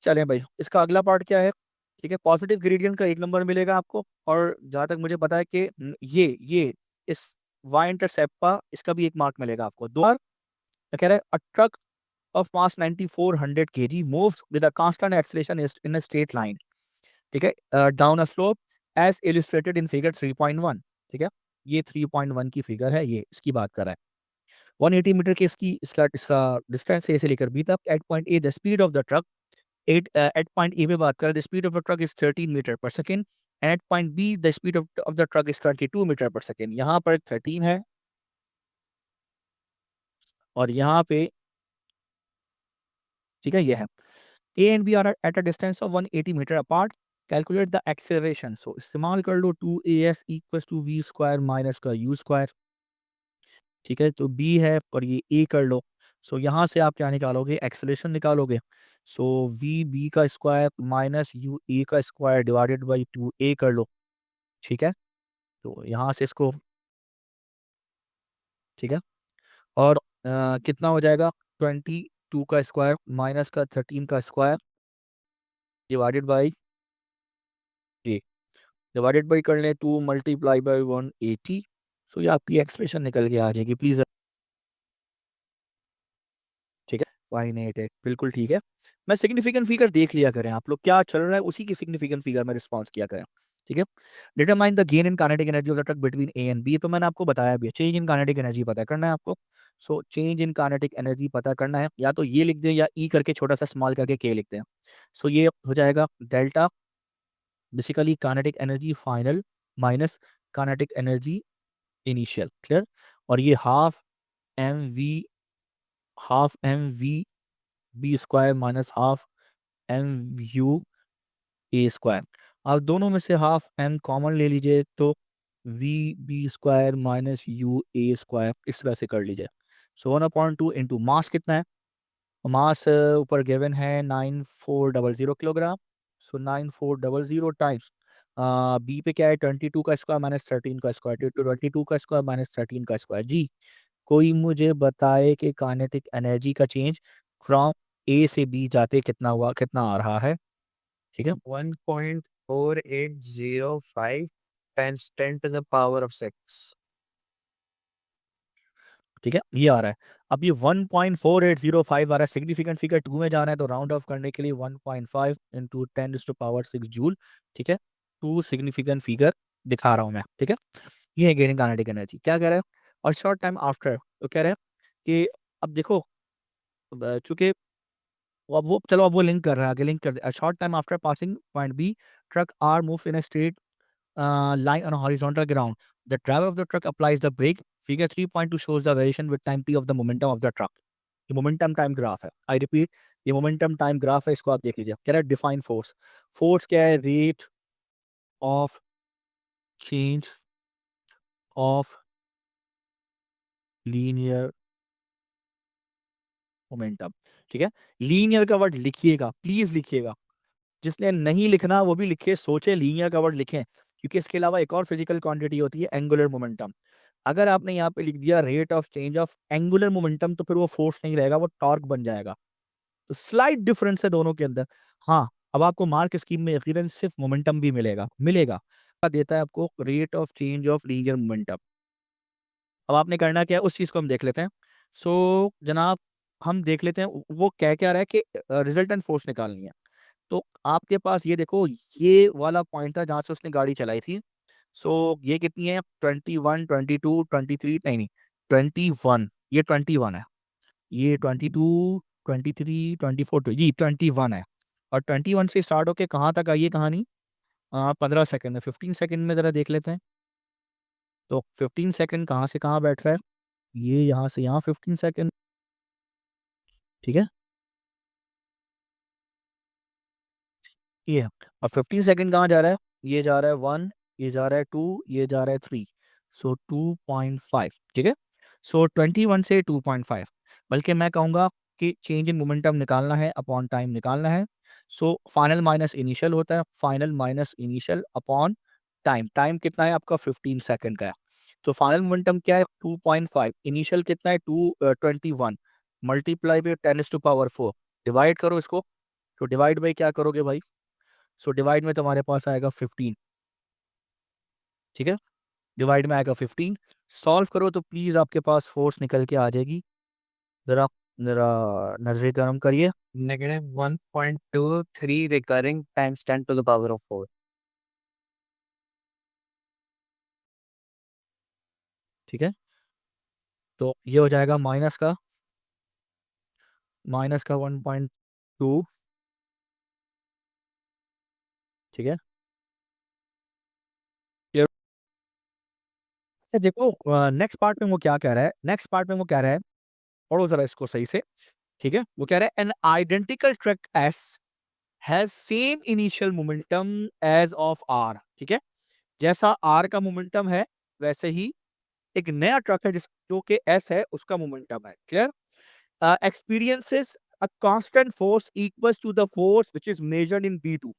चलें भाई इसका अगला पार्ट क्या है। ठीक है, पॉजिटिव ग्रेडियंट का 1 नंबर मिलेगा आपको, और जहां तक मुझे पता है कि ये इस वाई इंटरसेप्ट का इसका भी 1 मार्क मिलेगा आपको। दो बार कह रहा है अ truck of mass 9400 kg moves with a constant acceleration in a straight line, ठीक है, down a slope as illustrated in figure 3.1। ठीक है, ये 3.1 की फिगर है, ये इसकी बात कर रहा है। 180 मीटर की इसकी इसका इसका डिस्टेंस ए से लेकर बी तक। At point A the speed of the truck, at point A पे बात करें, the speed of the truck is 13 metre per second, and at point B the speed of the truck is 22 metre per second. यहाँ पर 13 है और यहाँ पे, ठीक है, ये है। A and B are at a distance of 180 metre apart. Calculate the acceleration. So इस्तेमाल कर लो 2as equals to v square minus का u स्क्वायर। ठीक है, तो b है और ये a कर लो। सो यहाँ से आप क्या निकालोगे, एक्सेलेरेशन निकालोगे। सो वी बी का स्क्वायर माइनस यू ए का स्क्वायर डिवाइडेड बाई 2a कर लो। ठीक है, तो यहाँ से इसको, ठीक है, और कितना हो जाएगा, 22 का स्क्वायर माइनस का 13 का square divided by, divided by कर लें 2 मल्टीप्लाई बाई 180। सो ये आपकी एक्सप्रेशन निकल के आ जाएगी प्लीज। ठीक है, फाइन 8 है, बिल्कुल ठीक है। मैं सिग्निफिकेंट फिगर देख लिया करें, आप लोग क्या चल रहा है उसी की सिग्निफिकेंट फिगर में रिस्पॉन्स किया करें। ठीक है, determine the gain in kinetic energy of the truck between A and B, तो मैंने आपको बताया भी है, चेंज इन काइनेटिक एनर्जी पता करना है आपको। So change in kinetic energy पता करना है, या तो ये लिख दें या ई करके छोटा सा स्मॉल करके के लिखते हैं। सो ये हो जाएगा delta, basically kinetic energy final minus kinetic energy initial. Clear, और ये half m v b square minus half m u a square. आप दोनों में से हाफ एम कॉमन ले लीजिए तो v b square minus u a square इस तरह से कर लीजिए। सो 1/2 इंटू मास कितना है, मास ऊपर गिवन है 9400 किलोग्राम। सो 9400 टाइम्स बी पे क्या है 22 का स्क्वायर माइनस 13 का स्क्वायर, 22 का स्क्वायर माइनस 13 का स्क्वायर जी। कोई मुझे बताए कि काइनेटिक एनर्जी का चेंज फ्रॉम ए से बी जाते कितना हुआ, कितना आ रहा है। ठीक है, 1.4805 times 10 to the power of 6. ठीक है, ये आ रहा है। अब ये 1.4805 आ रहा है, सिग्निफिकेंट फिगर 2 में जाना है तो राउंड ऑफ करने के लिए 1.5 इंटू 10⁻6 जूल। ठीक है, 2 सिग्निफिकेंट फिगर दिखा रहा हूँ मैं। ठीक है, ये है गेनिंग काइनेटिक एनर्जी। क्या कह रहा है, और शॉर्ट टाइम आफ्टर तो कह रहे हैं कि अब देखो, चूंकि अब वो चलो अब वो लिंक कर रहा है, आगे लिंक कर दे। Short time after passing point B, truck R move in a straight line on a horizontal ground. The driver of the truck applies the brake. Figure 3.2 shows the variation with time t of the momentum of the truck. ये momentum time graph है। I repeat, ये momentum time graph है, इसको आप देख लीजिए। कह रहा है डिफाइन फोर्स। फोर्स क्या है, rate of change of linear momentum. ठीक है, लीनियर का वर्ड लिखिएगा, प्लीज लिखिएगा। जिसने नहीं लिखना वो भी लिखे, सोचे लीनियर का वर्ड लिखें, क्योंकि इसके अलावा एक और फिजिकल क्वांटिटी होती है एंगुलर मोमेंटम। अगर आपने यहाँ पे लिख दिया rate of change of angular momentum तो फिर वो फोर्स नहीं रहेगा, वो टॉर्क बन जाएगा। तो स्लाइट डिफरेंस है दोनों के अंदर। हाँ, अब आपको मार्क स्कीम में यकीनन सिर्फ मोमेंटम भी मिलेगा मिलेगा। देता है आपको rate of change of linear momentum. अब आपने करना क्या है, उस चीज को हम देख लेते हैं। सो जनाब, हम देख लेते हैं वो कह क्या रहा है कि रिजल्टेंट फोर्स निकालनी है। तो आपके पास ये देखो, ये वाला पॉइंट था जहां से उसने गाड़ी चलाई थी। सो ये कितनी है, 21, 22, 23, नहीं नहीं, 21, ये 21 है। ये 22, 23, 24, जी 21 है। और 21 से स्टार्ट होके कहाँ तक आई है कहानी, 15 सेकंड में, 15 सेकंड में जरा देख लेते हैं। तो 15 सेकंड कहाँ से कहाँ बैठ रहा है, ये यहाँ से यहाँ 15 सेकंड। ठीक है, ये है। और 15 सेकंड कहाँ जा रहा है, ये जा रहा है 1, ये जा रहा है 2, ये जा रहा है 3। सो 2.5। ठीक है, सो 21 से 2.5, बल्कि मैं कहूँगा कि चेंज इन मोमेंटम निकालना है अपॉन टाइम निकालना है। सो फाइनल माइनस इनिशियल होता है, final minus initial upon time. Time कितना है आपका, 15 सेकंड का है। तो फाइनल मोमेंटम क्या है, 2.5, इनिशियल कितना है, 21, मल्टीप्लाई बाई 10⁻4, डिवाइड करो इसको। तो डिवाइड बाई क्या करोगे भाई, सो डिवाइड में तुम्हारे पास आएगा 15। ठीक है, डिवाइड में आएगा 15। सॉल्व करो तो प्लीज आपके पास फोर्स निकल के आ जाएगी। जरा जरा नजरें गर्म करिए। -1.23 recurring times 10 to the power of 4. ठीक है, तो ये हो जाएगा माइनस का 1.2। ठीक है, ये- अच्छा देखो, नेक्स्ट पार्ट में वो क्या कह रहा है, नेक्स्ट पार्ट में वो कह रहा है, पढ़ो जरा इसको सही से। ठीक है, वो कह रहा है an identical truck S has same initial momentum as of R. ठीक है, जैसा आर का मोमेंटम है वैसे ही एक नया ट्रक है जिस जो कि एस है उसका मोमेंटम है। Clear, experiences a constant force equals to the force which is measured in B2।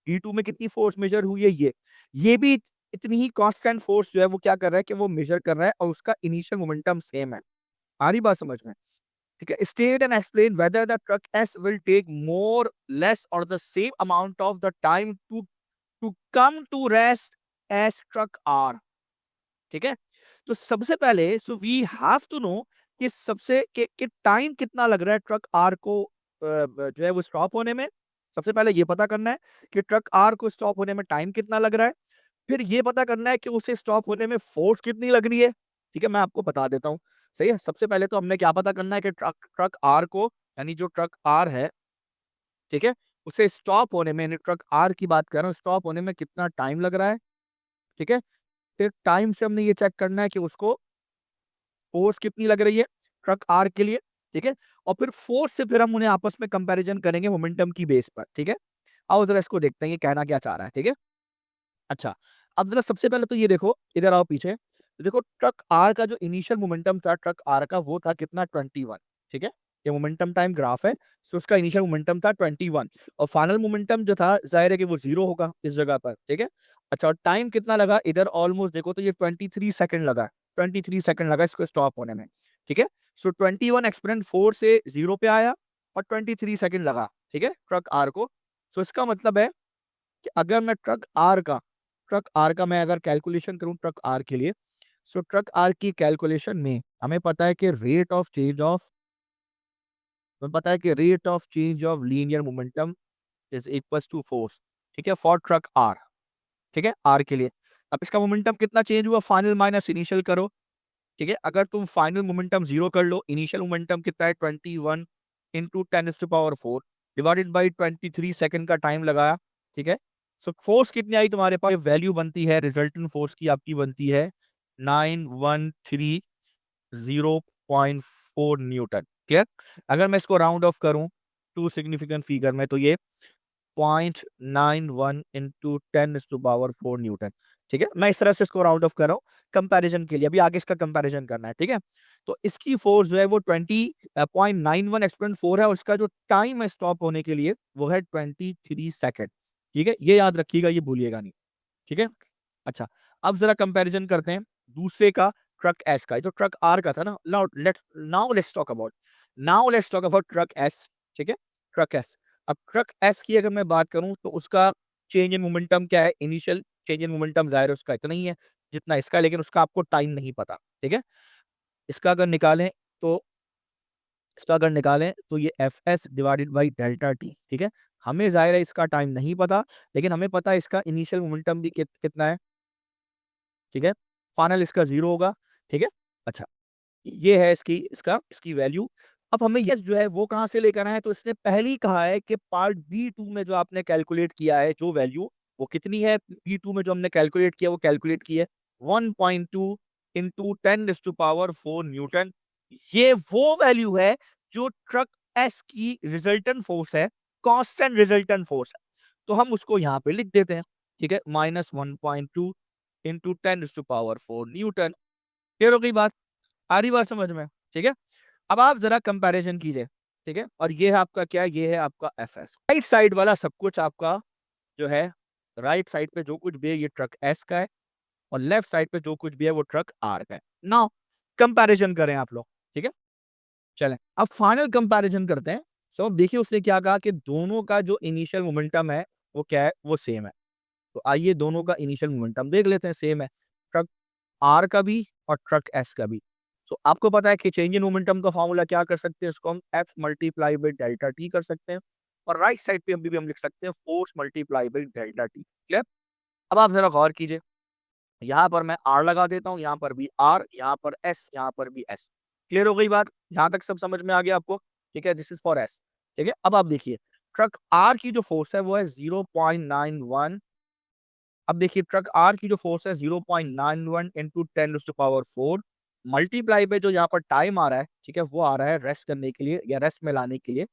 B2 में कितनी फोर्स मेजर हुई है, ये भी इतनी ही कांस्टेंट फोर्स जो है वो क्या कर रहा है कि वो मेजर कर रहा है, और उसका इनिशियल मोमेंटम सेम है। आ रही बात समझ में। ठीक है, state and explain whether the truck S will take more less और the same amount of the time to to come to rest as truck R. ठीक है, तो सबसे पहले so we have to know कि सबसे कि टाइम कितना लग रहा है ट्रक आर को जो है वो स्टॉप होने में। सबसे पहले ये पता करना है कि ट्रक आर को स्टॉप होने में टाइम कितना लग रहा है। फिर ये पता करना है कि उसे स्टॉप होने में फोर्स कितनी लग रही है। ठीक है, मैं आपको बता देता हूँ। सही है, सबसे पहले तो हमने क्या पता करना है कि ट्रक ट्रक आर को, यानी जो ट्रक आर है, ठीक है, उसे स्टॉप होने में, यानी ट्रक आर की बात कर रहा हूँ, स्टॉप होने में कितना टाइम लग रहा है। ठीक है, फिर टाइम से हमने ये चेक करना है कि उसको फोर्स कितनी लग रही है ट्रक आर के लिए। ठीक है, और फिर फोर्स से फिर हम उन्हें आपस में कंपैरिजन करेंगे मोमेंटम की बेस पर। ठीक है, आओ जरा इसको देखते हैं ये कहना क्या चाह रहा है। ठीक है, अच्छा, अब जरा सबसे पहले तो ये देखो, इधर आओ पीछे। तो देखो ट्रक आर का जो इनिशियल मोमेंटम था ट्रक आर का, वो था कितना, 21। ठीक है, ये मोमेंटम टाइम ग्राफ है। सो उसका इनिशियल मोमेंटम था 21, और फाइनल मोमेंटम जो था जाहिर है कि वो जीरो होगा इस जगह पर। ठीक है, अच्छा, और टाइम कितना लगा इधर, ऑलमोस्ट देखो तो ये 23 सेकंड लगा, 23 सेकंड लगा इसको स्टॉप होने में। ठीक है। सो 21 एक्सपोनेंट 4 से 0 पे आया और 23 सेकंड लगा, ठीक है, ट्रक आर को। सो इसका मतलब है कि अगर मैं ट्रक आर का मैं अगर कैलकुलेशन करूं ट्रक आर के लिए, सो ट्रक आर की कैलकुलेशन में हमें पता है कि rate of change of linear momentum is equals to force, ठीक है, फॉर ट्रक आर, ठीक है, आर के लिए। अब इसका मोमेंटम कितना चेंज हुआ, फाइनल माइनस इनिशियल करो, ठीक है। अगर तुम फाइनल मोमेंटम 0 कर लो, इनिशियल मोमेंटम कितना है 21 इंटू 10⁴ डिवाइडेड बाई 23 सेकंड का टाइम लगाया, ठीक है। सो फोर्स कितनी आई तुम्हारे पास, वैल्यू बनती है रिजल्टेंट फोर्स की, आपकी बनती है 9130.4 न्यूटन, क्लियर। अगर मैं इसको राउंड ऑफ करूं टू सिग्निफिकेंट फिगर में, तो ये 0.91 इंटू 10⁴ न्यूटन, ठीक है। मैं इस तरह से इसको राउंड ऑफ कर रहा हूँ कंपैरिजन के लिए, अभी आगे इसका कंपैरिजन करना है, ठीक है। तो इसकी फोर्स जो है वो 20.91 एक्सपोनेंट 4 है और इसका जो टाइम है स्टॉप होने के लिए वो है 23 सेकंड, ठीक है। ये याद रखिएगा, ये भूलिएगा नहीं, ठीक है। अच्छा, अब जरा कंपैरिजन करते हैं दूसरे का, ट्रक एस का। ये तो ट्रक आर का था ना। Now let's talk about truck S, ठीक है, ट्रक एस। अब ट्रक एस की अगर मैं बात करूं तो उसका चेंज इन मोमेंटम क्या है, इनिशियल चेंज इन मोमेंटम जाहिर है उसका इतना ही है जितना इसका, लेकिन उसका आपको टाइम नहीं पता, ठीक है। इसका अगर निकालें तो ये F S divided by delta T, ठीक है। हमें जाहिर है इसका टाइम नहीं पता, लेकिन हमें पता है इसका इनिशियल मोमेंटम भी कितना है, ठीक है। फाइनल इसका 0 होगा, ठीक है। अच्छा, ये है इसकी वैल्यू। अब हमें यस जो है वो कहाँ से लेकर आए हैं, तो इसने पहले ही कहा है कि पार्ट बी 2 में जो आपने कैलकुलेट किया है जो वैल्यू, वो कितनी है, बी 2 में जो हमने कैलकुलेट किया वो कैलकुलेट की है 1.2 इंटू 10⁴ न्यूटन। ये वो वैल्यू है जो ट्रक एस की रिजल्टेंट फोर्स है, कांस्टेंट रिजल्टेंट फोर्स है। तो हम उसको यहाँ पे लिख देते हैं, ठीक है, -1.2 इंटू 10⁴ न्यूटन। क्लियर हो गई बात, आ रही बात समझ में, ठीक है। अब आप जरा कंपैरिजन कीजिए, ठीक है। और ये है आपका क्या, ये है आपका एफ एस, राइट साइड वाला सब कुछ आपका जो है, राइट साइड पे जो कुछ भी है ये ट्रक एस का है, और लेफ्ट साइड पे जो कुछ भी है वो ट्रक आर का है। नाउ कंपैरिजन करें आप लोग, ठीक है। चलें अब फाइनल कंपैरिजन करते हैं। सो अब देखिए उसने क्या कहा कि दोनों का जो इनिशियल मोमेंटम है वो क्या है, वो सेम है। तो आइए दोनों का इनिशियल मोमेंटम देख लेते हैं, सेम है, ट्रक आर का भी और ट्रक एस का भी। सो आपको पता है कि चेंज इन मोमेंटम का फॉर्मूला क्या कर सकते हैं, इसको हम F multiply by delta T कर सकते हैं, और राइट साइड पे अभी भी हम लिख सकते हैं force multiply by delta T, clear. अब आप जरा गौर कीजिए, यहाँ पर मैं आर लगा देता हूँ, यहाँ पर भी आर, यहाँ पर एस, यहाँ पर भी एस। क्लियर हो गई बात, यहाँ तक सब समझ में आ गया आपको, ठीक है। दिस इज फॉर एस, ठीक है। अब आप देखिए ट्रक आर की जो फोर्स है वो है 0.91। अब देखिए ट्रक आर की जो फोर्स है 0.91 इंटू 10⁴ मल्टीप्लाई पे जो यहाँ पर टाइम आ रहा है, ठीक है, वो आ रहा है रेस्ट करने के लिए या रेस्ट में लाने के लिए,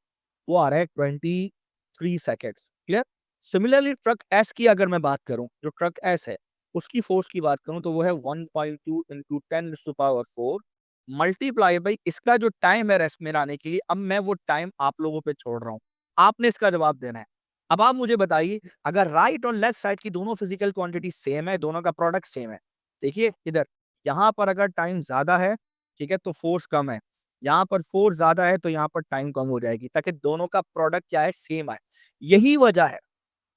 वो आ रहा है 23 seconds, clear. Similarly truck S की अगर मैं बात करूं, जो ट्रक एस है उसकी फोर्स की बात करूं तो वो है 1.2 इंटू 10⁴ मल्टीप्लाई बाई इसका जो टाइम है रेस्ट में लाने के लिए। अब मैं वो टाइम आप लोगों पे छोड़ रहा हूं, आपने इसका जवाब देना है। अब आप मुझे बताइए, अगर राइट और लेफ्ट साइड की दोनों फिजिकल क्वांटिटी सेम है, दोनों का प्रोडक्ट सेम है, देखिए इधर, यहाँ पर अगर टाइम ज्यादा है, ठीक है, तो फोर्स कम है, यहाँ पर फोर्स ज्यादा है तो यहाँ पर टाइम कम हो जाएगी, ताकि दोनों का प्रोडक्ट क्या है, सेम आए। यही वजह है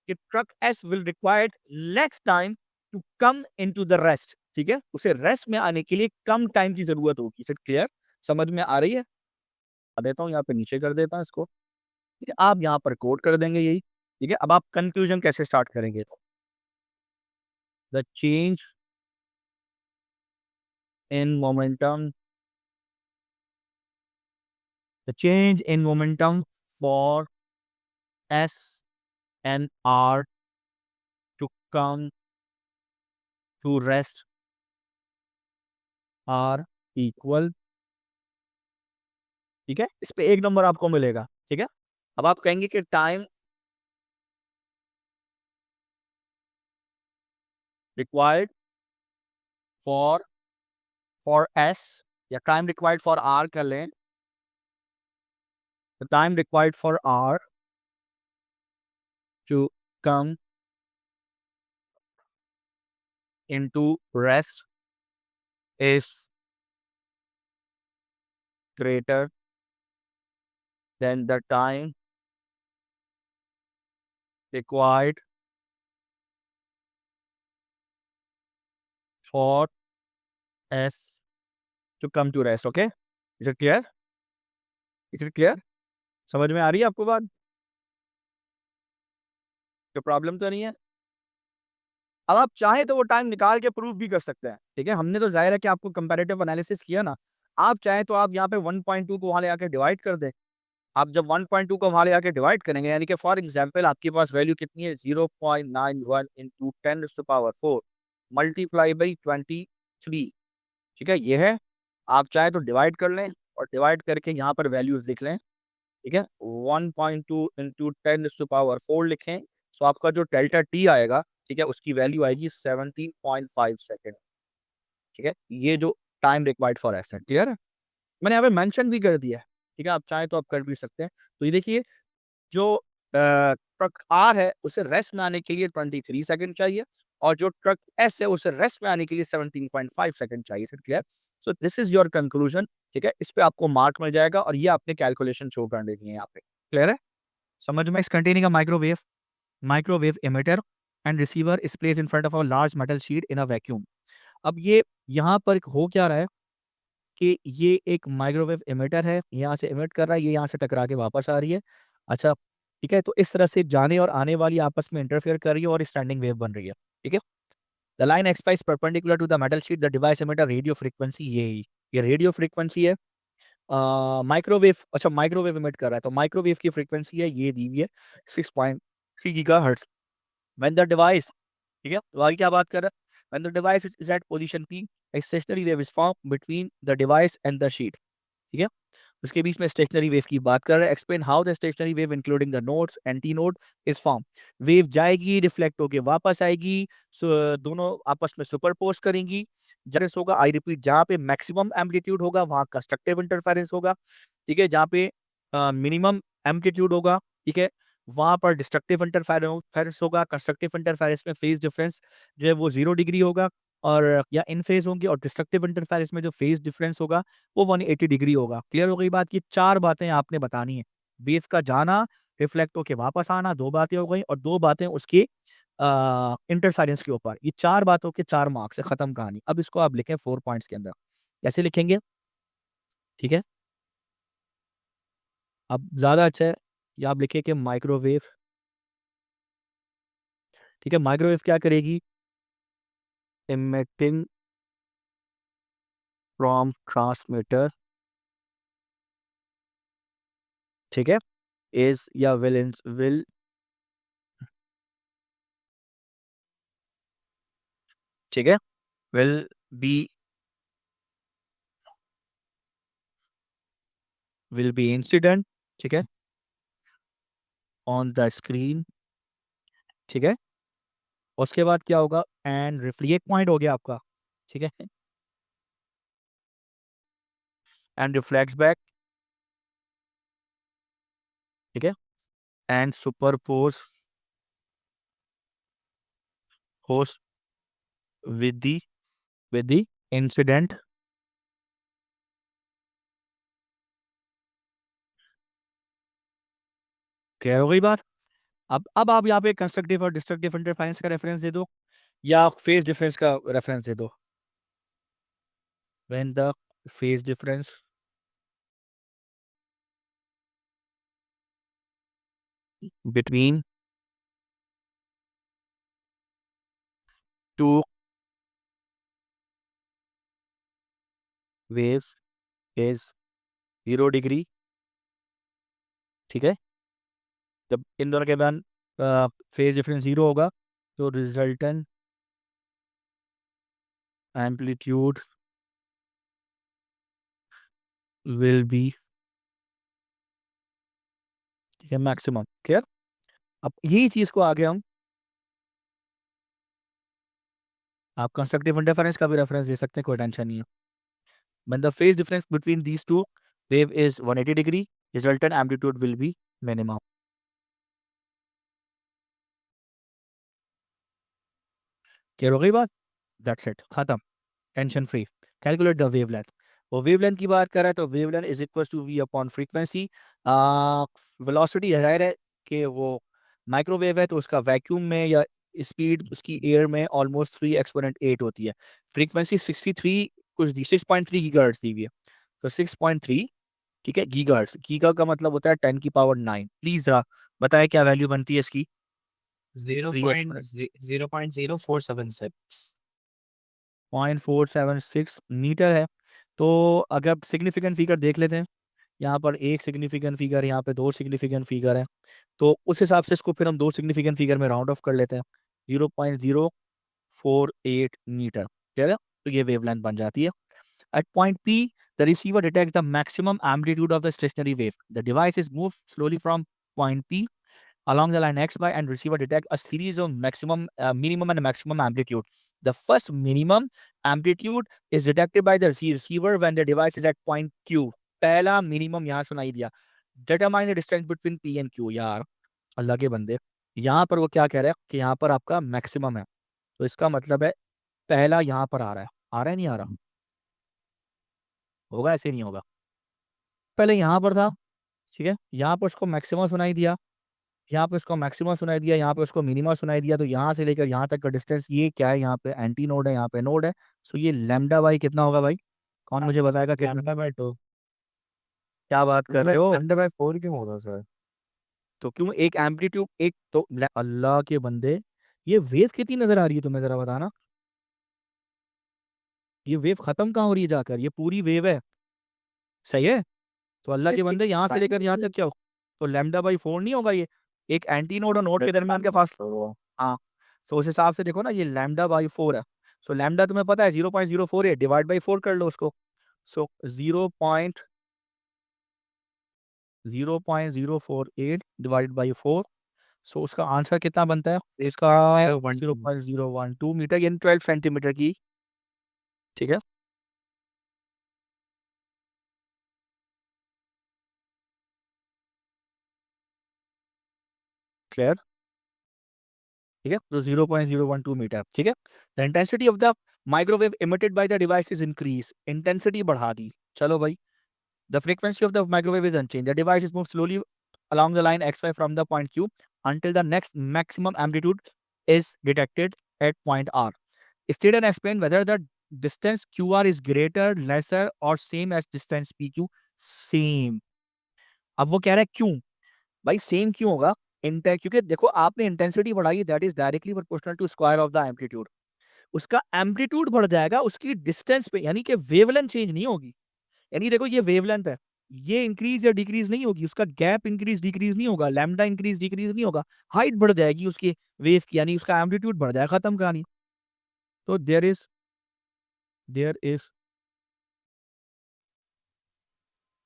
कि truck S will required less time to come into the rest, ठीक है, उसे रेस्ट में आने के लिए कम टाइम की जरूरत होगी। इसे क्लियर समझ में आ रही है, आ देता हूँ यहाँ पे नीचे कर देता हूँ इसको, ठीक है। आप यहाँ पर कोड कर देंगे यही, ठीक है। अब आप कंक्लूजन कैसे स्टार्ट करेंगे, the change in momentum, the change in momentum for S and R to come to rest are equal, ठीक है। इस पे 1 नंबर आपको मिलेगा, ठीक है। अब आप कहेंगे कि टाइम रिक्वायर्ड फॉर एस, या टाइम रिक्वायर्ड फॉर आर कर लें, the time required for R to come into rest is greater than the time required for S to come to rest. Okay, is it clear? Is it clear? समझ में आ रही है आपको बात? कोई problem तो नहीं है? अब आप चाहें तो वो टाइम निकाल के प्रूव भी कर सकते हैं, ठीक है? हमने तो ज़ाहिर है कि आपको कंपैरेटिव एनालिसिस किया ना, आप चाहें तो आप यहाँ पे 1.2 को वहाँ ले आके डिवाइड कर दें। आप जब 1.2 को वहाँ ले आके डिवाइड करेंगे, यानी कि फॉर एग्ज़ाम्पल आपके पास वैल्यू कितनी है? 0.91 into 10 to the power 4 multiply by 23, ठीक है? ये है। आप चाहें तो डिवाइड कर लें और डिवाइड करके यहाँ पर वैल्यूज़ लिख लें, ठीक है? 1.2 इंटू 10 टू द पावर 4 लिखें, सो आपका जो डेल्टा टी आएगा, ठीक है? उसकी वैल्यू आएगी 17.5 सेकंड, ठीक है? ये जो टाइम रिक्वायर्ड फॉर एस है, क्लियर है? मैंने यहाँ पे मेंशन भी कर दिया है, ठीक है? आप चाहें तो आप कर भी सकते हैं। तो ये देखिए, जो ट्रक आर है उसे रेस्ट में आने के लिए 23 सेकंड चाहिए और जो ट्रक एस है उसे रेस्ट में आने के लिए 17.5 सेकंड चाहिए। Clear? So this is your conclusion, ठीक है? इस पे आपको मार्क मिल जाएगा और ये आपने कैलकुलेशन शो कर देनी है यहाँ पे। क्लियर है? समझ में? इस containing a microwave emitter and receiver is placed in front of a large metal sheet in a vacuum. अब ये यहाँ पर हो क्या रहा है कि ये एक माइक्रोवेव एमिटर है, यहाँ से एमिट कर रहा है, ये यहाँ से टकरा के वापस आ रही है। अच्छा, ठीक है? तो इस तरह से जाने और आने वाली आपस में इंटरफेयर कर रही है और स्टैंडिंग वेव बन रही है, ठीक है? The line XP is perpendicular to the metal sheet, the device emitter radio frequency ये रेडियो फ्रीक्वेंसी है। माइक्रोवेव, अच्छा माइक्रोवेव एमिट कर रहा है, तो माइक्रोवेव की फ्रीक्वेंसी है, ये दी हुई है 6.3 गीगाहर्ट्ज़। व्हेन द डिवाइस, ठीक है? तो आगे क्या बात कर रहा है? When the device is at position P, a stationary wave is formed between the device and the sheet, ठीक है? उसके बीच में स्टेशनरी वेव की बात कर रहे हैं। Explain how the stationary wave including the nodes anti node is form. Wave जाएगी, रिफ्लेक्ट होके वापस आएगी, दोनों आपस में सुपरपोज करेंगी। जरेस होगा, आई रिपीट, जहाँ पे मैक्सिमम एम्पलीट्यूड होगा वहाँ कंस्ट्रक्टिव इंटरफेरेंस होगा, ठीक है? जहाँ पे मिनिमम एम्पलीट्यूड होगा, ठीक है, वहाँ पर डिस्ट्रक्टिव इंटरफेरेंस होगा। कंस्ट्रक्टिव इंटरफेरेंस में फेज डिफरेंस जो है वो 0 डिग्री होगा और या इन फेज होंगे, और डिस्ट्रक्टिव इंटरफेरेंस में जो फेज डिफरेंस होगा वो 180 डिग्री होगा। क्लियर हो गई बात? ये 4 बातें आपने बतानी है। वेव का जाना, रिफ्लेक्ट होके वापस आना, 2 बातें हो गई, और 2 बातें उसकी इंटरफेरेंस के ऊपर। ये 4 बातों के 4 मार्क्स है, खत्म कहानी। अब इसको आप लिखें 4 पॉइंट्स के अंदर। कैसे लिखेंगे? ठीक है? अब ज़्यादा अच्छा है कि आप लिखें कि माइक्रोवेव, ठीक है? माइक्रोवेव क्या करेगी? इमिटिंग फ्रॉम ट्रांसमीटर, ठीक है? इज़ या विल ठीक है? विल बी इंसिडेंट, ठीक है? ऑन द स्क्रीन, ठीक है? उसके बाद क्या होगा? एंड ये एक पॉइंट हो गया आपका, ठीक है? एंड रिफ्लेक्ट्स बैक, ठीक है? And superpose host with the incident. Clear हो गई बात? अब आप यहाँ पे कंस्ट्रक्टिव और डिस्ट्रक्टिव इंटरफेरेंस का रेफरेंस दे दो या फेज डिफरेंस का रेफरेंस दे दो। When the phase difference between two waves is 0 degree, ठीक है? जब इन दोनों के दरमियान फेज डिफरेंस 0 होगा तो रिजल्टेंट एम्पलीट्यूड विल बी, ठीक है, मैक्सिमम। क्लियर? अब यही चीज को आगे हम, आप कंस्ट्रक्टिव इंटरफेरेंस का भी रेफरेंस दे सकते हैं, कोई टेंशन नहीं है। When the phase difference between these two wave is 180 डिग्री, resultant amplitude will be minimum. Clear हो गई बात? दैट्स इट, खत्म, tension free. Calculate the wavelength. वो वेवलेंथ की बात कर रहा है तो wavelength is equal to v upon frequency. Velocity जाहिर है कि वो माइक्रोवेव है तो उसका वैक्यूम में या स्पीड उसकी एयर में ऑलमोस्ट 3 एक्सपोनेंट 8 होती है। फ्रीक्वेंसी 63 कुछ दी 6.3 गीगाहर्ट्ज दी हुई है। तो 6.3, ठीक है, गीगाहर्ट्ज। गीगा का मतलब होता है 10 की पावर 9। प्लीज जरा बताए क्या वैल्यू बनती है इसकी। 0.0476। 0.476 मीटर है। तो अगर सिग्निफिकेंट फिगर देख लेते हैं, यहाँ पर एक सिग्निफिकेंट फिगर, यहाँ पे दो सिग्निफिकेंट फिगर है, तो उस हिसाब से इसको फिर हम दो सिग्निफिकेंट फिगर में राउंड ऑफ कर लेते हैं। 0.048 मीटर, ठीक है, तो ये वेवलेंथ बन जाती है। At point P, the receiver detects the maximum amplitude of the stationary wave. The device is moved slowly from point P along the line XY, and receiver detects a series of minimum and maximum amplitude. The first minimum amplitude is detected by the receiver when the device is at point Q. पहला minimum यहाँ सुनाई दिया। Determine the distance between P and Q। यार अल्लाह के बंदे, यहाँ पर वो क्या कह रहा है कि यहाँ पर आपका मैक्सिमम है, तो इसका मतलब है पहला यहाँ पर आ रहा है। आ रहा है नहीं आ रहा? होगा ऐसे नहीं होगा? पहले यहाँ पर था, ठीक है, यहाँ पर उसको मैक्सिमम सुनाई दिया, यहाँ पे उसको मैक्सिमम सुनाई दिया, यहाँ पे उसको मिनिमम सुनाई दिया, तो यहाँ से लेकर यहाँ तक का डिस्टेंस ये क्या है, यहाँ पे एंटी नोड है, यहाँ पे नोड है। सो ये लैम्डा बाई कितना होगा भाई? कौन मुझे बताएगा कितना? λ/2। क्या बात कर रहे हो? λ/4 क्यों होगा सर? तो क्यों एक एम्पलीट्यूड एक तो अल्लाह के बंदे, ये वेव कितनी नजर आ रही है तुम्हें जरा बताना। ये वेव खत्म कहाँ हो रही है जाकर? ये पूरी वेव है, सही है। तो अल्लाह के बंदे यहाँ से लेकर यहाँ तक क्या हो, तो लैम्डा बाई 4 नहीं होगा ये? एक एंटी नोड और नोड के दरमियान के फासला। हाँ, तो उस हिसाब से देखो ना, ये लैम्डा बाई 4 है। सो लैम्डा तुम्हें पता है 0.048, डिवाइड बाई 4 कर लो उसको। सो 0.048 डिवाइड बाई 4। सो उसका आंसर कितना बनता है इसका? 0.012 मीटर, यानी 12 सेंटीमीटर की, ठीक है। क्लियर? ठीक है, तो 0.012 मीटर, ठीक है। The intensity of the microwave emitted by the device is increase. Intensity बढ़ा दी, चलो भाई। The frequency of the microwave is unchange. The device is move slowly along the line XY from the point Q until the next maximum amplitude is detected at point R. State and explain whether the distance QR is greater, lesser or same as distance PQ. Same. अब वो कह रहा है क्यों? भाई same क्यों होगा? क्योंकि देखो आपने इंटेंसिटी बढ़ाई, that is directly proportional to square of the amplitude. उसका एम्पलीट्यूड बढ़ जाएगा उसकी डिस्टेंस पे, यानी कि वेवलेंथ चेंज नहीं होगी। यानी देखो ये वेवलेंथ है, ये इंक्रीज या डिक्रीज नहीं होगी, उसका गैप इंक्रीज डिक्रीज नहीं होगा, लैम्डा इंक्रीज डिक्रीज नहीं होगा, हाइट बढ़ जाएगी उसकी वेव की, यानी उसका एम्पलीट्यूड बढ़ जाएगा, खत्म कहानी। तो there is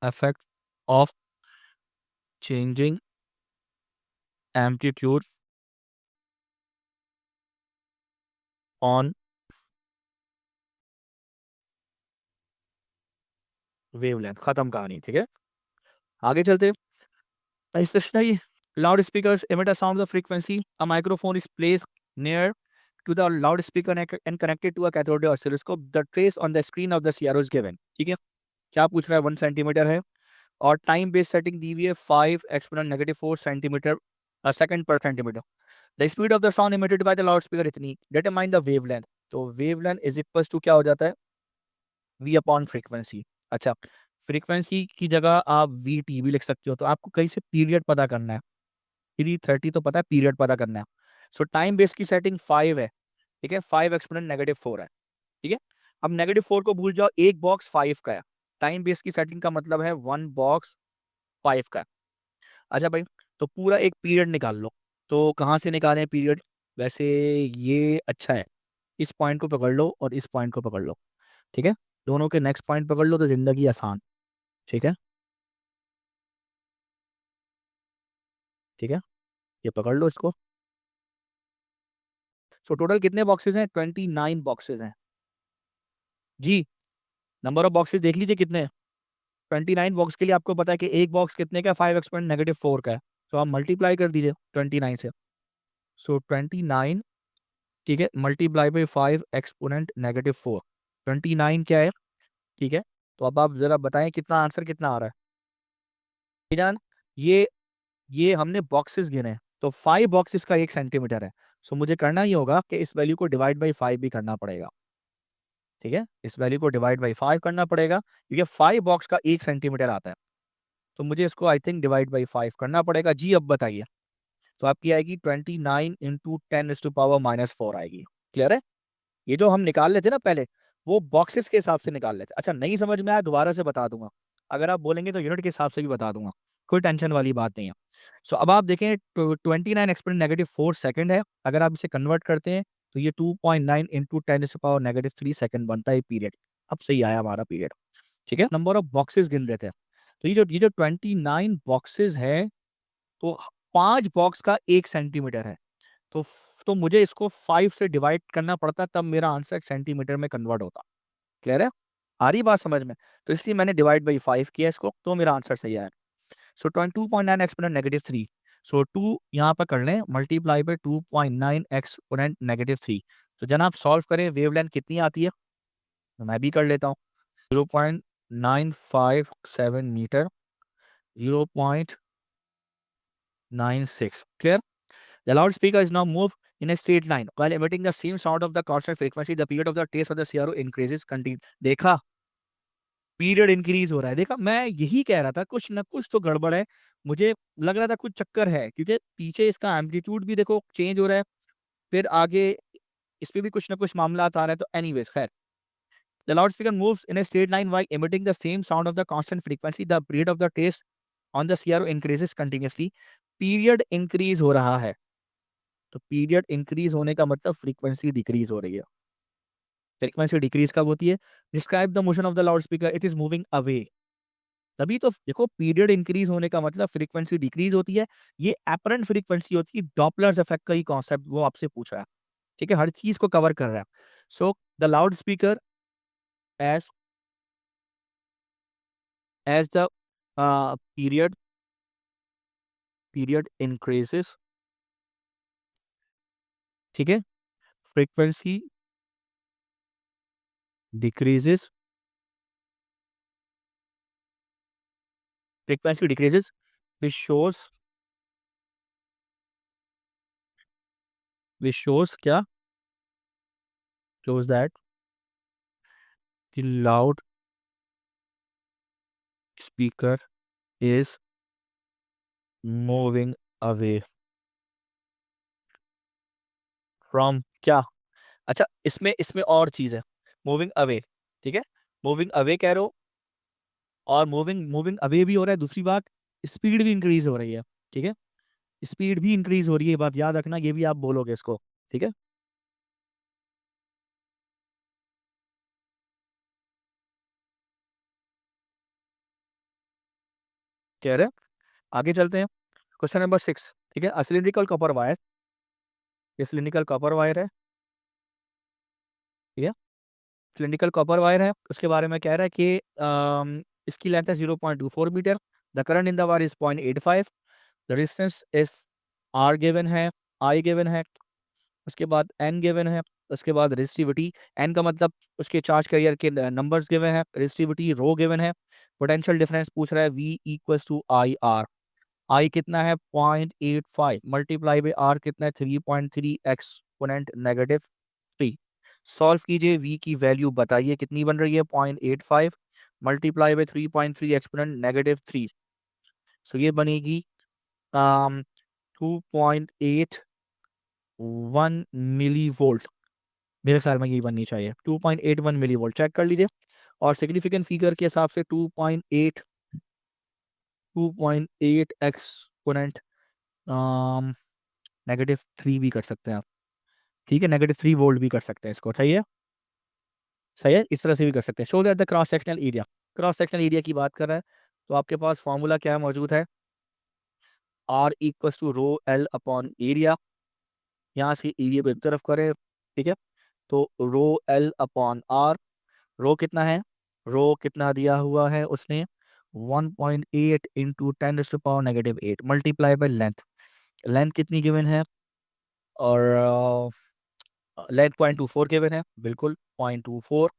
effect of changing amplitude on wavelength, खत्म कहानी, ठीक है। आगे चलते हैं। Stationary loudspeakers emit a sound of frequency. A microphone is placed near to the loudspeaker and connected to a cathode oscilloscope. The trace on the screen of the CRO is given. ठीक है, क्या पूछ रहा है? 1 centimetre है और time based setting दी हुई है 5 exponent negative 4 centimetre second per centimetre. The speed of the sound emitted by the loud speaker इतनी। Determine the wavelength. तो वेवलेंथ इज इक्वल टू क्या हो जाता है? V upon frequency. अच्छा, फ्रीक्वेंसी की जगह आप वी टी भी लिख सकते हो, तो आपको कहीं से पीरियड पता करना है। 330 तो पता है, पीरियड पता करना है। सो टाइम बेस की सेटिंग 5 है, ठीक है, 5 एक्सपोनेंट नेगेटिव 4 है, ठीक है। अब नेगेटिव 4 को भूल जाओ, एक बॉक्स 5 का है। टाइम बेस की सेटिंग का मतलब है 1 बॉक्स 5 का है। अच्छा भाई, तो पूरा एक पीरियड निकाल लो। तो कहाँ से निकालें पीरियड? वैसे ये अच्छा है, इस पॉइंट को पकड़ लो और इस पॉइंट को पकड़ लो, ठीक है। दोनों के नेक्स्ट पॉइंट पकड़ लो तो जिंदगी आसान, ठीक है, ठीक है, ये पकड़ लो इसको। सो टोटल कितने बॉक्सेस हैं? 29 बॉक्सेस हैं जी। नंबर ऑफ बॉक्सेस देख लीजिए कितने हैं। 29 बॉक्स के लिए आपको पता है कि एक बॉक्स कितने का? 5 एक्सपोनेंट नेगेटिव 4 का है। तो आप मल्टीप्लाई कर दीजिए 29 से। सो 29, ठीक है, मल्टीप्लाई बाई 5 एक्सपोनेंट नेगेटिव 4। 29 क्या है, ठीक है, तो अब आप जरा बताएं कितना आंसर कितना आ रहा है जान। ये हमने बॉक्सेस गिने, तो 5 बॉक्सेस का 1 सेंटीमीटर है। सो मुझे करना ये होगा कि इस वैल्यू को डिवाइड बाई 5 भी करना पड़ेगा। ठीक है, इस वैल्यू को डिवाइड बाई 5 करना पड़ेगा क्योंकि 5 बॉक्स का 1 सेंटीमीटर आता है। तो मुझे इसको आई थिंक डिवाइड बाई 5 करना पड़ेगा। जी अब बताइए। तो आपकी आएगी 29 इंटू 10⁻⁻4 आएगी। क्लियर है? ये जो हम निकाल लेते ना पहले, वो बॉक्सेस के हिसाब से निकाल लेते। अच्छा नहीं समझ में आया दोबारा से बता दूंगा, अगर आप बोलेंगे तो यूनिट के हिसाब से भी बता दूंगा, कोई टेंशन वाली बात नहीं है। सो अब आप देखें 29 एक्सपोनेंट -4 सेकंड है। अगर आप इसे कन्वर्ट करते हैं तो ये 2.9 इंटू 10⁻³ सेकंड बनता है पीरियड। अब सही आया हमारा पीरियड। ठीक है, नंबर ऑफ बॉक्सेस गिन रहे थे। तो ये जो 29 बॉक्सेस है, तो 5 बॉक्स का 1 सेंटीमीटर है। तो मुझे इसको 5 से डिवाइड करना पड़ता, तब मेरा आंसर सेंटीमीटर में कन्वर्ट होता। क्लियर है? आ रही बात समझ में? तो इसलिए मैंने डिवाइड बाई 5 किया इसको, तो मेरा आंसर सही आया। सो 2.9 एक्सपोनेंट -3। सो 2 यहाँ पर कर लें मल्टीप्लाई बाई 2.9 एक्सपोनेंट -3। तो जनाब सॉल्व करें, वेवलेंथ कितनी आती है तो मैं भी कर लेता हूँ। 0.957 metre, 0.96। Clear? The loudspeaker is now moved in a straight line while emitting the same sound of the constant frequency. The period of the taste of the CRO increases continue. देखा, पीरियड इंक्रीज हो रहा है। देखा, मैं यही कह रहा था कुछ ना कुछ तो गड़बड़ है। मुझे लग रहा था कुछ चक्कर है क्योंकि पीछे इसका एम्पलीट्यूड भी देखो चेंज हो रहा है, फिर आगे इस पे भी कुछ ना कुछ मामला आ रहा है। तो एनीवेज खैर, the loudspeaker moves in a straight line while emitting the same sound of the constant frequency. The period of the taste on the CRO increases continuously. Period increase हो रहा है, तो पीरियड इंक्रीज होने का मतलब frequency decrease हो रही है। फ्रीक्वेंसी डिक्रीज कब होती है? Describe the motion of the loud speaker, it is moving away. तभी तो देखो, पीरियड इंक्रीज होने का मतलब फ्रीक्वेंसी डिक्रीज होती है। ये एपरेंट फ्रीक्वेंसी होती है, डॉपलर्स इफेक्ट का ही कॉन्सेप्ट वो आपसे पूछ रहा है। ठीक है, हर चीज को कवर कर रहा है। So the loud speaker as as the period period increases, ठीक है, frequency decreases, frequency decreases which shows क्या shows that the loud speaker is moving away from क्या। अच्छा, इसमें इसमें और चीज है, मूविंग अवे। ठीक है, मूविंग अवे कह रहे हो, और मूविंग मूविंग अवे भी हो रहा है। दूसरी बात, स्पीड भी इंक्रीज हो रही है। ठीक है, स्पीड भी इंक्रीज हो रही है, ये बात याद रखना, ये भी आप बोलोगे इसको। ठीक है, कह रहे हैं। आगे चलते हैं, क्वेश्चन नंबर 6। ठीक है, सिलिंड्रिकल कॉपर वायर, ये सिलिंड्रिकल कॉपर वायर है। ठीक है, सिलिंड्रिकल कॉपर वायर है, उसके बारे में कह रहा है कि इसकी लेंथ है 0.24 metre. The current in the wire is 0.85। The distance is R given है, आई गिवन है, उसके बाद एन गिवन है, उसके बाद रेजिस्टिविटी। एन का मतलब उसके चार्ज कैरियर के नंबर्स गिवन है, रेजिस्टिविटी रो गिवन है, पोटेंशियल डिफरेंस पूछ रहा है V equals to I R. I कितना है 0.85 मल्टीप्लाई बाई आर कितना है 3.3 एक्सपोनेंट -3। सॉल्व कीजिए, वी की वैल्यू बताइए कितनी बन रही है 0.85 मल्टीप्लाई बाई 3.3 एक्सपोनेंट -3। सो ये बनेगी 2.81 मिली वोल्ट। मेरे ख्याल में यही बननी चाहिए 2.81 मिली वोल्ट। चेक कर लीजिए, और सिग्निफिकेंट फिगर के हिसाब से 2.8 एक्सपोनेंट -3 भी कर सकते हैं आप। ठीक है, -3 वोल्ट भी कर सकते हैं इसको। सही है, सही है, इस तरह से भी कर सकते हैं। Show that the cross sectional area, cross sectional area की बात कर रहा है, तो आपके पास फॉर्मूला क्या मौजूद है, R equals to rho L upon area. यहाँ से एरिया को एक तरफ करें। ठीक है, तो रो एल अपॉन आर। रो कितना है, रो कितना दिया हुआ है उसने 1.8 into 10⁻⁻8 multiply by length. Length कितनी गिवन है, और लेंथ 0.24 गिवन है, बिल्कुल 0.24।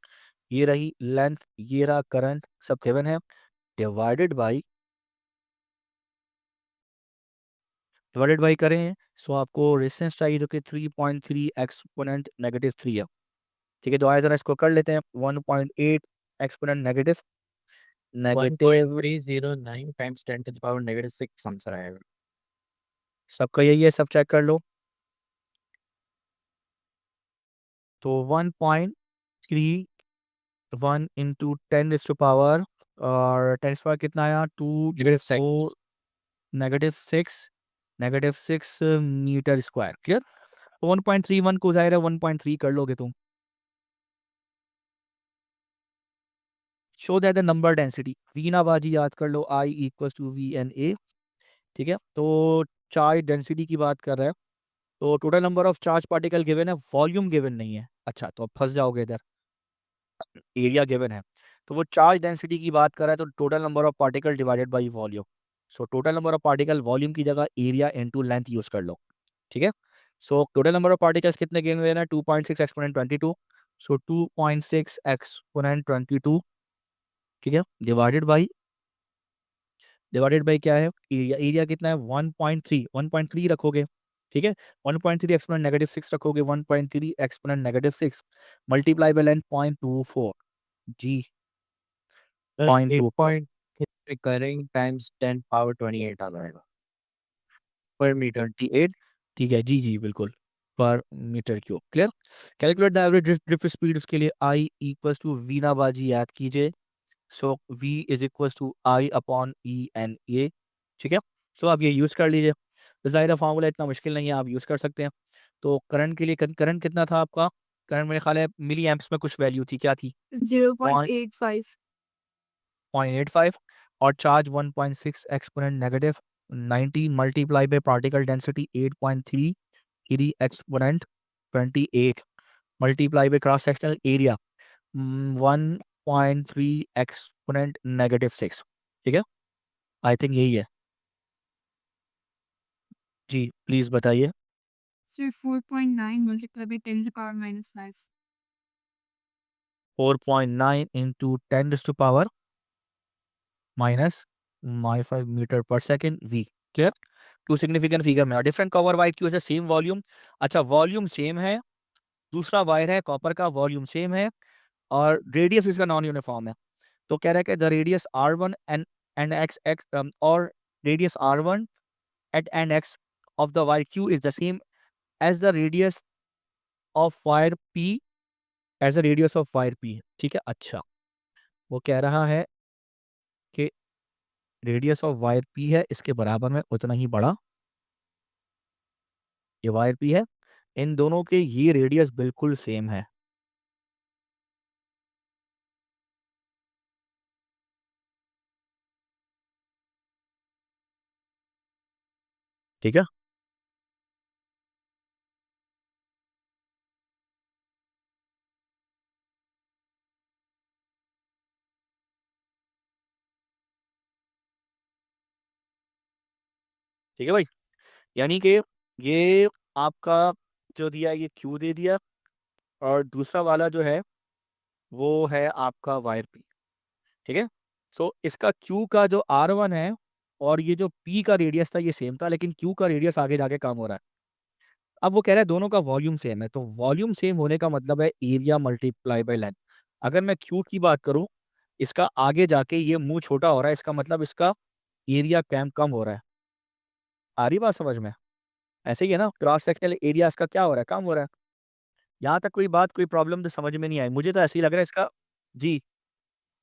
ये रही लेंथ, ये रहा करंट, सब गिवन है, डिवाइडेड बाई करें, सो आपको रेजिस्टेंस चाहिए जो कि 3.3 एक्सपोनेंट नेगेटिव 3 है। ठीक है, तो आइए जरा इसको कर लेते हैं। 1.8 exponent negative negative 1.309 times 10 to the power negative 6 answer आएगा। सबका यही है, सब चेक कर लो। तो 1.31 इंटू 10 इज टू पावर, और 10 पावर कितना आया, 2 negative 6 negative six metre square. Clear. 1.31 को जाहिर है 1.3 कर लोगे तुम। Show that the number density, वी ना बाजी याद कर लो, I equal to V N A. ठीक है, तो चार्ज डेंसिटी की बात कर रहा है, तो total number of charge particle given है, वॉल्यूम गिवन नहीं है। अच्छा, तो अब फंस जाओगे इधर, एरिया गिवन है, तो वो चार्ज डेंसिटी की बात कर रहा है, तो total number of particle divided by volume. So total number of particle volume की जगह एरिया इनटू लेंथ यूज कर लो। ठीक है, so total number of particles कितने गिवन हुए हैं, 2.6 एक्सपोनेंट 22। सो 2.6 एक्सपोनेंट 22, ठीक है, डिवाइडेड बाई क्या है, एरिया। एरिया कितना है, 1.3, 1.3 रखोगे। ठीक है, 1.3 एक्सपोनेंट नेगेटिव 6 रखोगे, 1.3 exponent negative 6 multiply by length 0.24 जी, 0.2 8.3 करेंगे टाइम्स 10 पावर 28 आ जाएगा पर मीटर। 28। ठीक है जी जी बिल्कुल, per metre cube. Clear. Calculate the average drift speed, उसके लिए आई इक्वल्स टू वी ना बाजी याद कीजिए। So v is equals to I upon e n A. ठीक है, सो आप ये यूज़ कर लीजिए। तो ज़ाहिर फार्मूला इतना मुश्किल नहीं है, आप यूज़ कर सकते हैं। तो करंट के लिए करंट कितना था आपका, करंट मेरे ख्याल है मिली एम्प्स में कुछ वैल्यू थी, क्या थी, 0.85 0.85, और charge 1.6 exponent negative 90 multiply by particle density 8.3 3 exponent 28 multiply by cross sectional area 1.3 exponent negative 6। ठीक है, आई थिंक यही है जी, प्लीज बताइए। Sir, 4.9 multiplied by 10 to the power minus 5. 4.9 into 10 माई 5 metre per second v. Clear. Two significant figure में different cover white की वजह से सेम वॉल्यूम। अच्छा, वॉल्यूम सेम है, दूसरा वायर है कॉपर का, वॉल्यूम सेम है, और रेडियस इसका नॉन यूनिफॉर्म है। तो कह रहा है कि the radius R one and X X और radius R one at end X of the wire Q is the same as the radius of wire P, as the radius of wire P. ठीक है, अच्छा, वो कह रहा है कि radius of wire P है इसके बराबर में उतना ही बड़ा ये वायर पी है, इन दोनों के ये रेडियस बिल्कुल सेम है। ठीक है, ठीक है भाई, यानी कि ये आपका जो दिया है, ये क्यू दे दिया, और दूसरा वाला जो है वो है आपका वायर पी। ठीक है, सो इसका क्यू का जो आर वन है और ये जो पी का रेडियस था ये सेम था, लेकिन क्यू का रेडियस आगे जाके कम हो रहा है। अब वो कह रहा है दोनों का वॉल्यूम सेम है, तो वॉल्यूम सेम होने का मतलब है एरिया मल्टीप्लाई बाय लेंथ। अगर मैं क्यू की बात करूं, इसका आगे जाके ये मुंह छोटा हो रहा है, इसका मतलब इसका एरिया कम कम हो रहा है। आ रही बात समझ में, ऐसे ही है ना, क्रॉस सेक्शनल एरिया इसका क्या हो रहा है, कम हो रहा है। यहाँ तक कोई बात, कोई प्रॉब्लम तो समझ में नहीं आई, मुझे तो ऐसे ही लग रहा है इसका। जी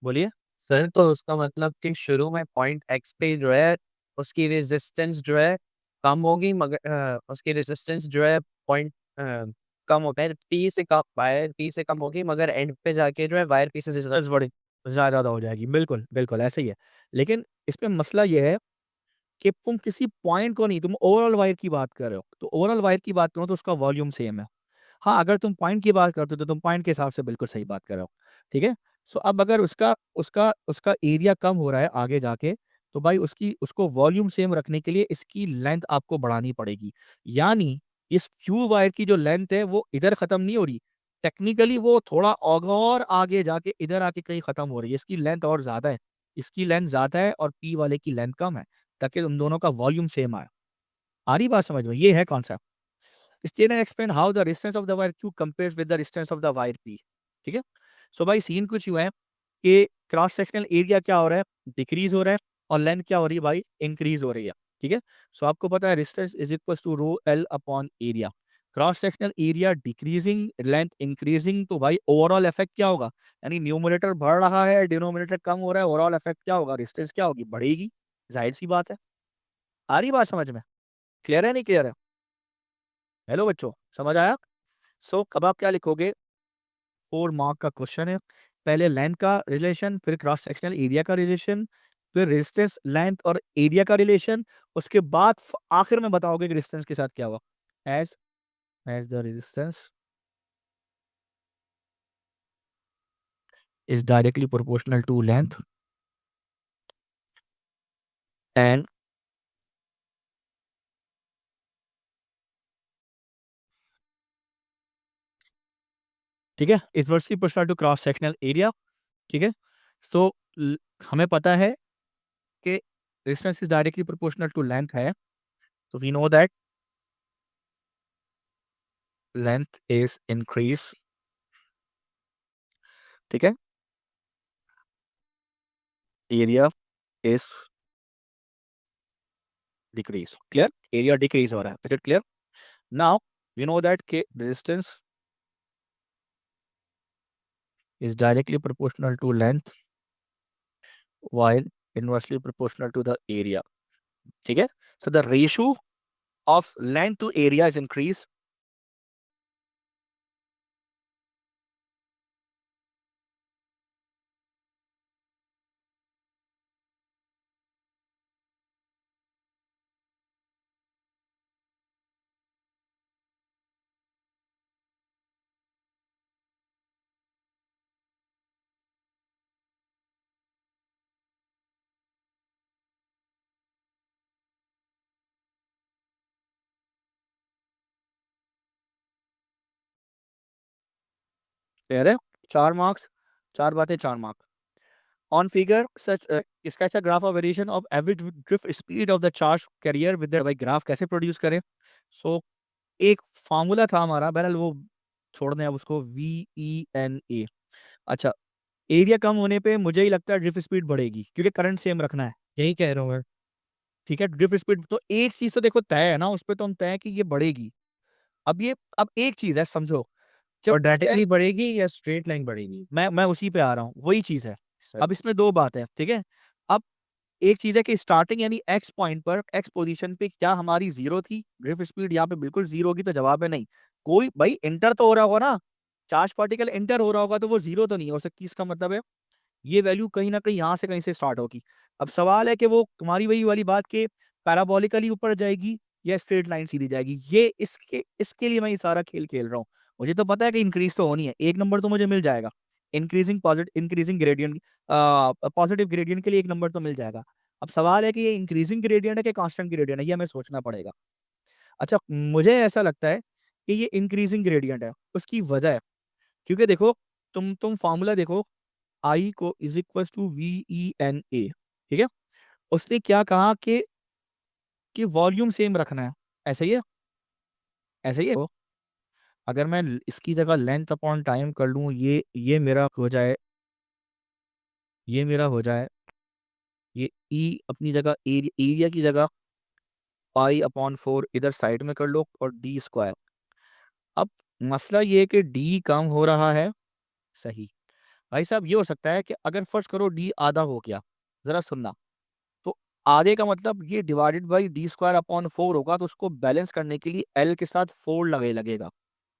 बोलिए। सर तो उसका मतलब कि शुरू में पॉइंट एक्स पे जो है उसकी रेजिस्टेंस जो है कम होगी, मगर उसकी रेजिस्टेंस जो है पॉइंट कम होता है, पी से कम, वायर पी से कम होगी, मगर एंड पे जाके जो है वायर पी से ज्यादा। दस बड़ी ज़्यादा हो जाएगी, बिल्कुल बिल्कुल ऐसे ही है। लेकिन इसमें मसला ये है कि तुम किसी पॉइंट को नहीं, तुम ओवरऑल वायर की बात कर रहे हो, तो ओवरऑल वायर की बात करो तो उसका वॉल्यूम सेम है। हाँ, अगर तुम पॉइंट की बात करते हो तो तुम पॉइंट के हिसाब से बिल्कुल सही बात कर रहे हो। ठीक है, सो अब अगर उसका उसका उसका एरिया कम हो रहा है आगे जाके, तो भाई उसकी उसको वॉल्यूम सेम रखने के लिए इसकी लेंथ आपको बढ़ानी पड़ेगी। यानी इस क्यू वायर की जो लेंथ है वो इधर खत्म नहीं हो रही, टेक्निकली वो थोड़ा और आगे जाके इधर आके कहीं खत्म हो रही है, इसकी लेंथ और ज्यादा है, इसकी लेंथ ज्यादा है और पी वाले की लेंथ कम है, ताकि उन दोनों का वॉल्यूम सेम आए। आ रही बात समझ में? ये है concept. State and explain how the resistance of the wire Q compares with the resistance of the wire P. ठीक है, सो भाई सीन कुछ हुआ है कि क्रॉस सेक्शनल एरिया क्या हो रहा है, डिक्रीज हो रहा है, और लेंथ क्या हो रही है भाई, इंक्रीज हो रही है। ठीक है, सो आपको पता है resistance is equal to rho L upon area. Cross sectional area decreasing, length increasing, तो भाई ओवरऑल इफेक्ट क्या होगा, यानी न्यूमरेटर बढ़ रहा है, डिनोमिनेटर कम हो रहा है, ओवरऑल इफेक्ट क्या होगा, रेजिस्टेंस क्या होगी, बढ़ेगी। जाहिर सी बात है। आ रही बात समझ में? क्लियर है नहीं क्लियर है? हेलो बच्चों, समझ आया? सो अब आप क्या लिखोगे, 4 मार्क का क्वेश्चन है। पहले लेंथ का रिलेशन, फिर क्रॉस सेक्शनल एरिया का रिलेशन, फिर रेजिस्टेंस, लेंथ और एरिया का रिलेशन, उसके बाद आखिर में बताओगे कि रेजिस्टेंस के साथ क्या हुआ। As as the resistance is directly proportional to length and ठीक है, inversely proportional to cross sectional area. ठीक है, सो हमें पता है कि resistance is directly proportional to length है, तो we know that length is increase. ठीक है, area is decrease. Clear? Area decrease हो रहा है, clear? Now we know that के resistance is directly proportional to length while inversely proportional to the area. ठीक है, so the ratio of length to area is increased. Clear है? 4 marks, 4 बातें 4 mark. On figure such sketch a graph of variation of average drift speed of the charge carrier with the भाई graph कैसे produce करें। सो एक formula था हमारा, बहरहाल वो छोड़ दें अब उसको, VENA। अच्छा, एरिया कम होने पे मुझे ही लगता है ड्रिफ्ट स्पीड बढ़ेगी, क्योंकि करंट सेम रखना है। यही कह रहा हूँ मैं। ठीक है, ड्रिफ्ट स्पीड तो एक चीज तो देखो तय है ना, उस पे तो हम तय है कि ये बढ़ेगी। अब एक चीज है समझो, जब क्वाड्रेटिकली बढ़ेगी या स्ट्रेट लाइन बढ़ेगी? मैं उसी पे आ रहा हूँ, वही चीज है। सर। अब इसमें दो बात है, ठीक है। अब एक चीज है कि स्टार्टिंग यानी एक्स पॉइंट पर, एक्स पोजीशन पे क्या हमारी जीरो थी, ड्रिफ्ट स्पीड यहाँ पे बिल्कुल जीरो होगी, तो जवाब है नहीं। कोई भाई इंटर तो हो रहा होगा ना, चार्ज पार्टिकल इंटर हो रहा होगा, तो वो जीरो तो नहीं हो सकती। इसका मतलब है ये वैल्यू कहीं ना कहीं यहाँ से कहीं से स्टार्ट होगी। अब सवाल है कि वो तुम्हारी वही वाली बात के पैराबोलिकली ऊपर जाएगी या स्ट्रेट लाइन सीधी जाएगी। ये इसके लिए मैं ये सारा खेल खेल रहा हूँ। मुझे तो पता है कि इंक्रीज तो होनी है, एक नंबर तो मुझे मिल जाएगा। इंक्रीजिंग ग्रेडियंट, पॉजिटिव ग्रेडियंट के लिए एक नंबर तो मिल जाएगा। अब सवाल है कि ये इंक्रीजिंग ग्रेडियंट है कि कांस्टेंट ग्रेडियंट है, ये हमें सोचना पड़ेगा। अच्छा, मुझे ऐसा लगता है कि ये इंक्रीजिंग ग्रेडियंट है। उसकी वजह है क्योंकि देखो, तुम फॉर्मूला देखो, आई को इज इक्वल टू VENA। ठीक है, उसने क्या कहा कि वॉल्यूम सेम रखना है। ऐसा ही है, ऐसा ही है। अगर मैं इसकी जगह लेंथ अपॉन टाइम कर लूँ, ये मेरा हो जाए, ये मेरा हो जाए, ये ई अपनी जगह, एरिया की जगह I/4 इधर साइड में कर लो, और डी स्क्वायर। अब मसला ये है कि डी कम हो रहा है, सही। भाई साहब ये हो सकता है कि अगर फर्स्ट करो डी आधा हो गया, जरा सुनना, तो आधे का मतलब ये डिवाइडेड बाई D² अपॉन 4 होगा, तो उसको बैलेंस करने के लिए L के साथ 4 लगेगा।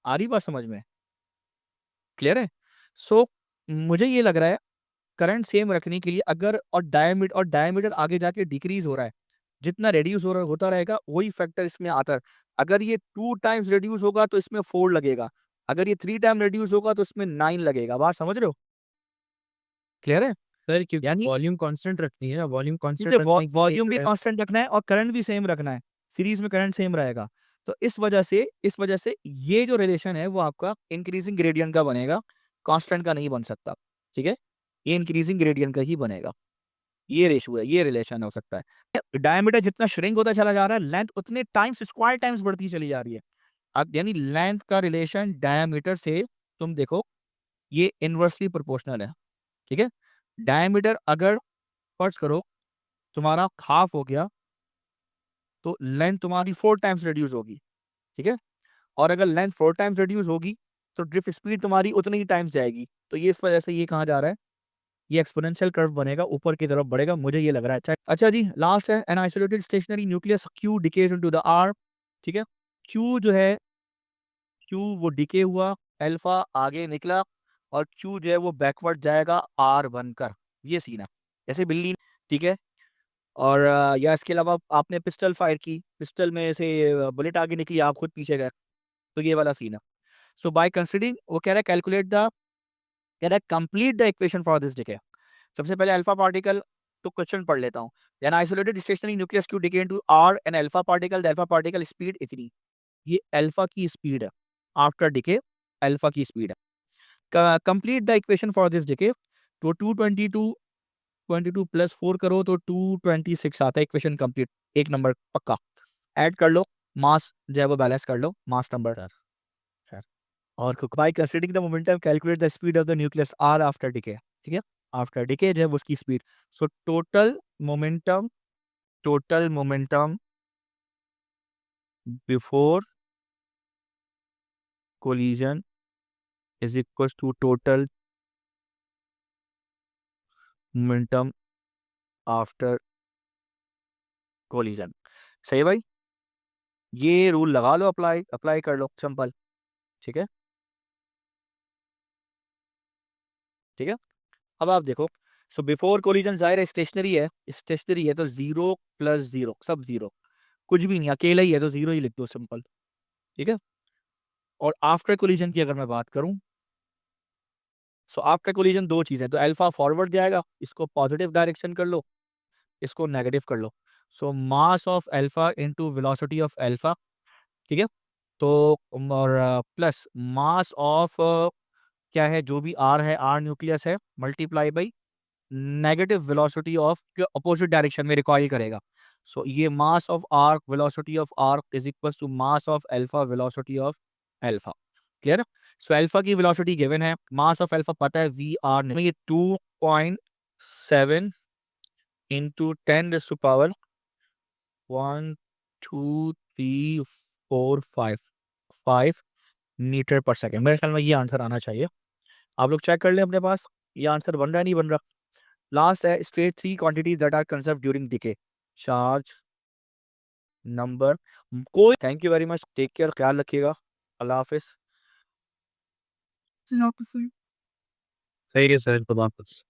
आ रही बात समझ में? क्लियर है? सो मुझे ये लग रहा है करंट सेम रखने के लिए, अगर और डायमीटर आगे जाके डिक्रीज हो रहा है, जितना रेड्यूस हो रहा होता रहेगा वही फैक्टर इसमें आता है। अगर ये 2 टाइम्स रेड्यूस होगा तो इसमें 4 लगेगा, अगर ये 3 टाइम रेड्यूस होगा तो इसमें 9 लगेगा। बात समझ रहे हो? क्लियर है? सर क्योंकि यानी वॉल्यूम कांस्टेंट रखनी है, वॉल्यूम कांस्टेंट क्योंकि रखने के लिए वॉल्यूम भी कांस्टेंट रखना है और करंट भी सेम रखना है, सीरीज में करंट सेम रहेगा। तो इस वजह से ये जो रिलेशन है वो आपका इंक्रीजिंग ग्रेडियंट का बनेगा, कांस्टेंट का नहीं बन सकता। ठीक है, ये इंक्रीजिंग ग्रेडियंट का ही बनेगा। ये रेशियो है, ये रिलेशन हो सकता है। डायमीटर जितना श्रिंक होता चला जा रहा है, लेंथ उतने टाइम्स स्क्वायर टाइम्स बढ़ती चली जा रही है। अब यानी लेंथ का रिलेशन डायमीटर से तुम देखो ये इनवर्सली प्रोपोर्शनल है। ठीक है, डायमीटर अगर फर्ज करो तुम्हारा हाफ हो गया तो लेंथ तुम्हारी 4 टाइम्स रिड्यूस होगी। ठीक है, और अगर लेंथ 4 टाइम्स रिड्यूस होगी तो ड्रिफ्ट स्पीड तुम्हारी उतनी ही टाइम्स जाएगी। तो ये इस वजह से ये कहा जा रहा है ये एक्सपोनेंशियल कर्व बनेगा, ऊपर की तरफ बढ़ेगा, मुझे ये लग रहा है। अच्छा जी, लास्ट है an isolated stationary nucleus Q decays into the R. ठीक है, क्यू जो है क्यू वो डिके हुआ, अल्फा आगे निकला और क्यू जो है वो बैकवर्ड जाएगा आर बनकर। ये सीन है जैसे बिल्ली। ठीक है, और या इसके अलावा आपने पिस्टल फायर की, पिस्टल में से बुलेट आगे निकली, आप खुद पीछे गए, तो ये वाला सीन है। सो बाय कंसीडरिंग वो कह रहा है कैलकुलेट द, कह रहा है complete the equation for this decay. सबसे पहले अल्फा पार्टिकल तो क्वेश्चन पढ़ लेता हूँ। An isolated stationary nucleus Q decay into R an alpha particle, the alpha particle speed इतनी, ये अल्फा की स्पीड है आफ्टर डिके, अल्फा की स्पीड है। Complete the equation for this decay, तो 222 प्लस 4 करो तो 226 आता है। इक्वेशन कंप्लीट, एक नंबर पक्का। ऐड कर लो, मास जो है वो बैलेंस कर लो, मास नंबर सर। और by considering the momentum calculate the speed of the nucleus R after decay. ठीक है, आफ्टर डिके जो है उसकी speed. So total momentum before collision is equal to total momentum after collision. सही है भाई, ये रूल लगा लो, अप्लाई अप्लाई कर लो, सिंपल। ठीक है, ठीक है। अब आप देखो, सो बिफोर कोलिजन जाहिर है स्टेशनरी है तो 0 प्लस 0 सब 0, कुछ भी नहीं, अकेला ही है तो 0 ही लिख दो, सिंपल। ठीक है, और आफ्टर कोलिजन की अगर मैं बात करूं, सो आफ्टर कोलिजन दो चीजें, तो अल्फा फॉरवर्ड जाएगा, इसको पॉजिटिव डायरेक्शन कर लो, इसको नेगेटिव कर लो। So mass of alpha into velocity of alpha. ठीक है, तो और प्लस मास ऑफ क्या है, जो भी आर है, आर न्यूक्लियस है, multiply by negative velocity of opposite direction में रिकॉइल करेगा। सो ये mass of arc velocity of arc is equal to mass of alpha velocity of alpha. Clear है? सो अल्फा की वेलोसिटी गिवन है, mass of alpha पता है we are, ये 2.7 into 10 to power 1 2 3 4 5 metre per second. मेरे ख्याल में ये आंसर आना चाहिए। आप लोग चेक कर लें अपने पास ये आंसर बन रहा है नहीं बन रहा। लास्ट है state 3 quantities that are conserve during decay, charge number कोई। Thank you very much, take care, ख्याल रखिएगा, अल्लाह हाफिज। It's the opposite. सही है सर, खुदा हाफिज़।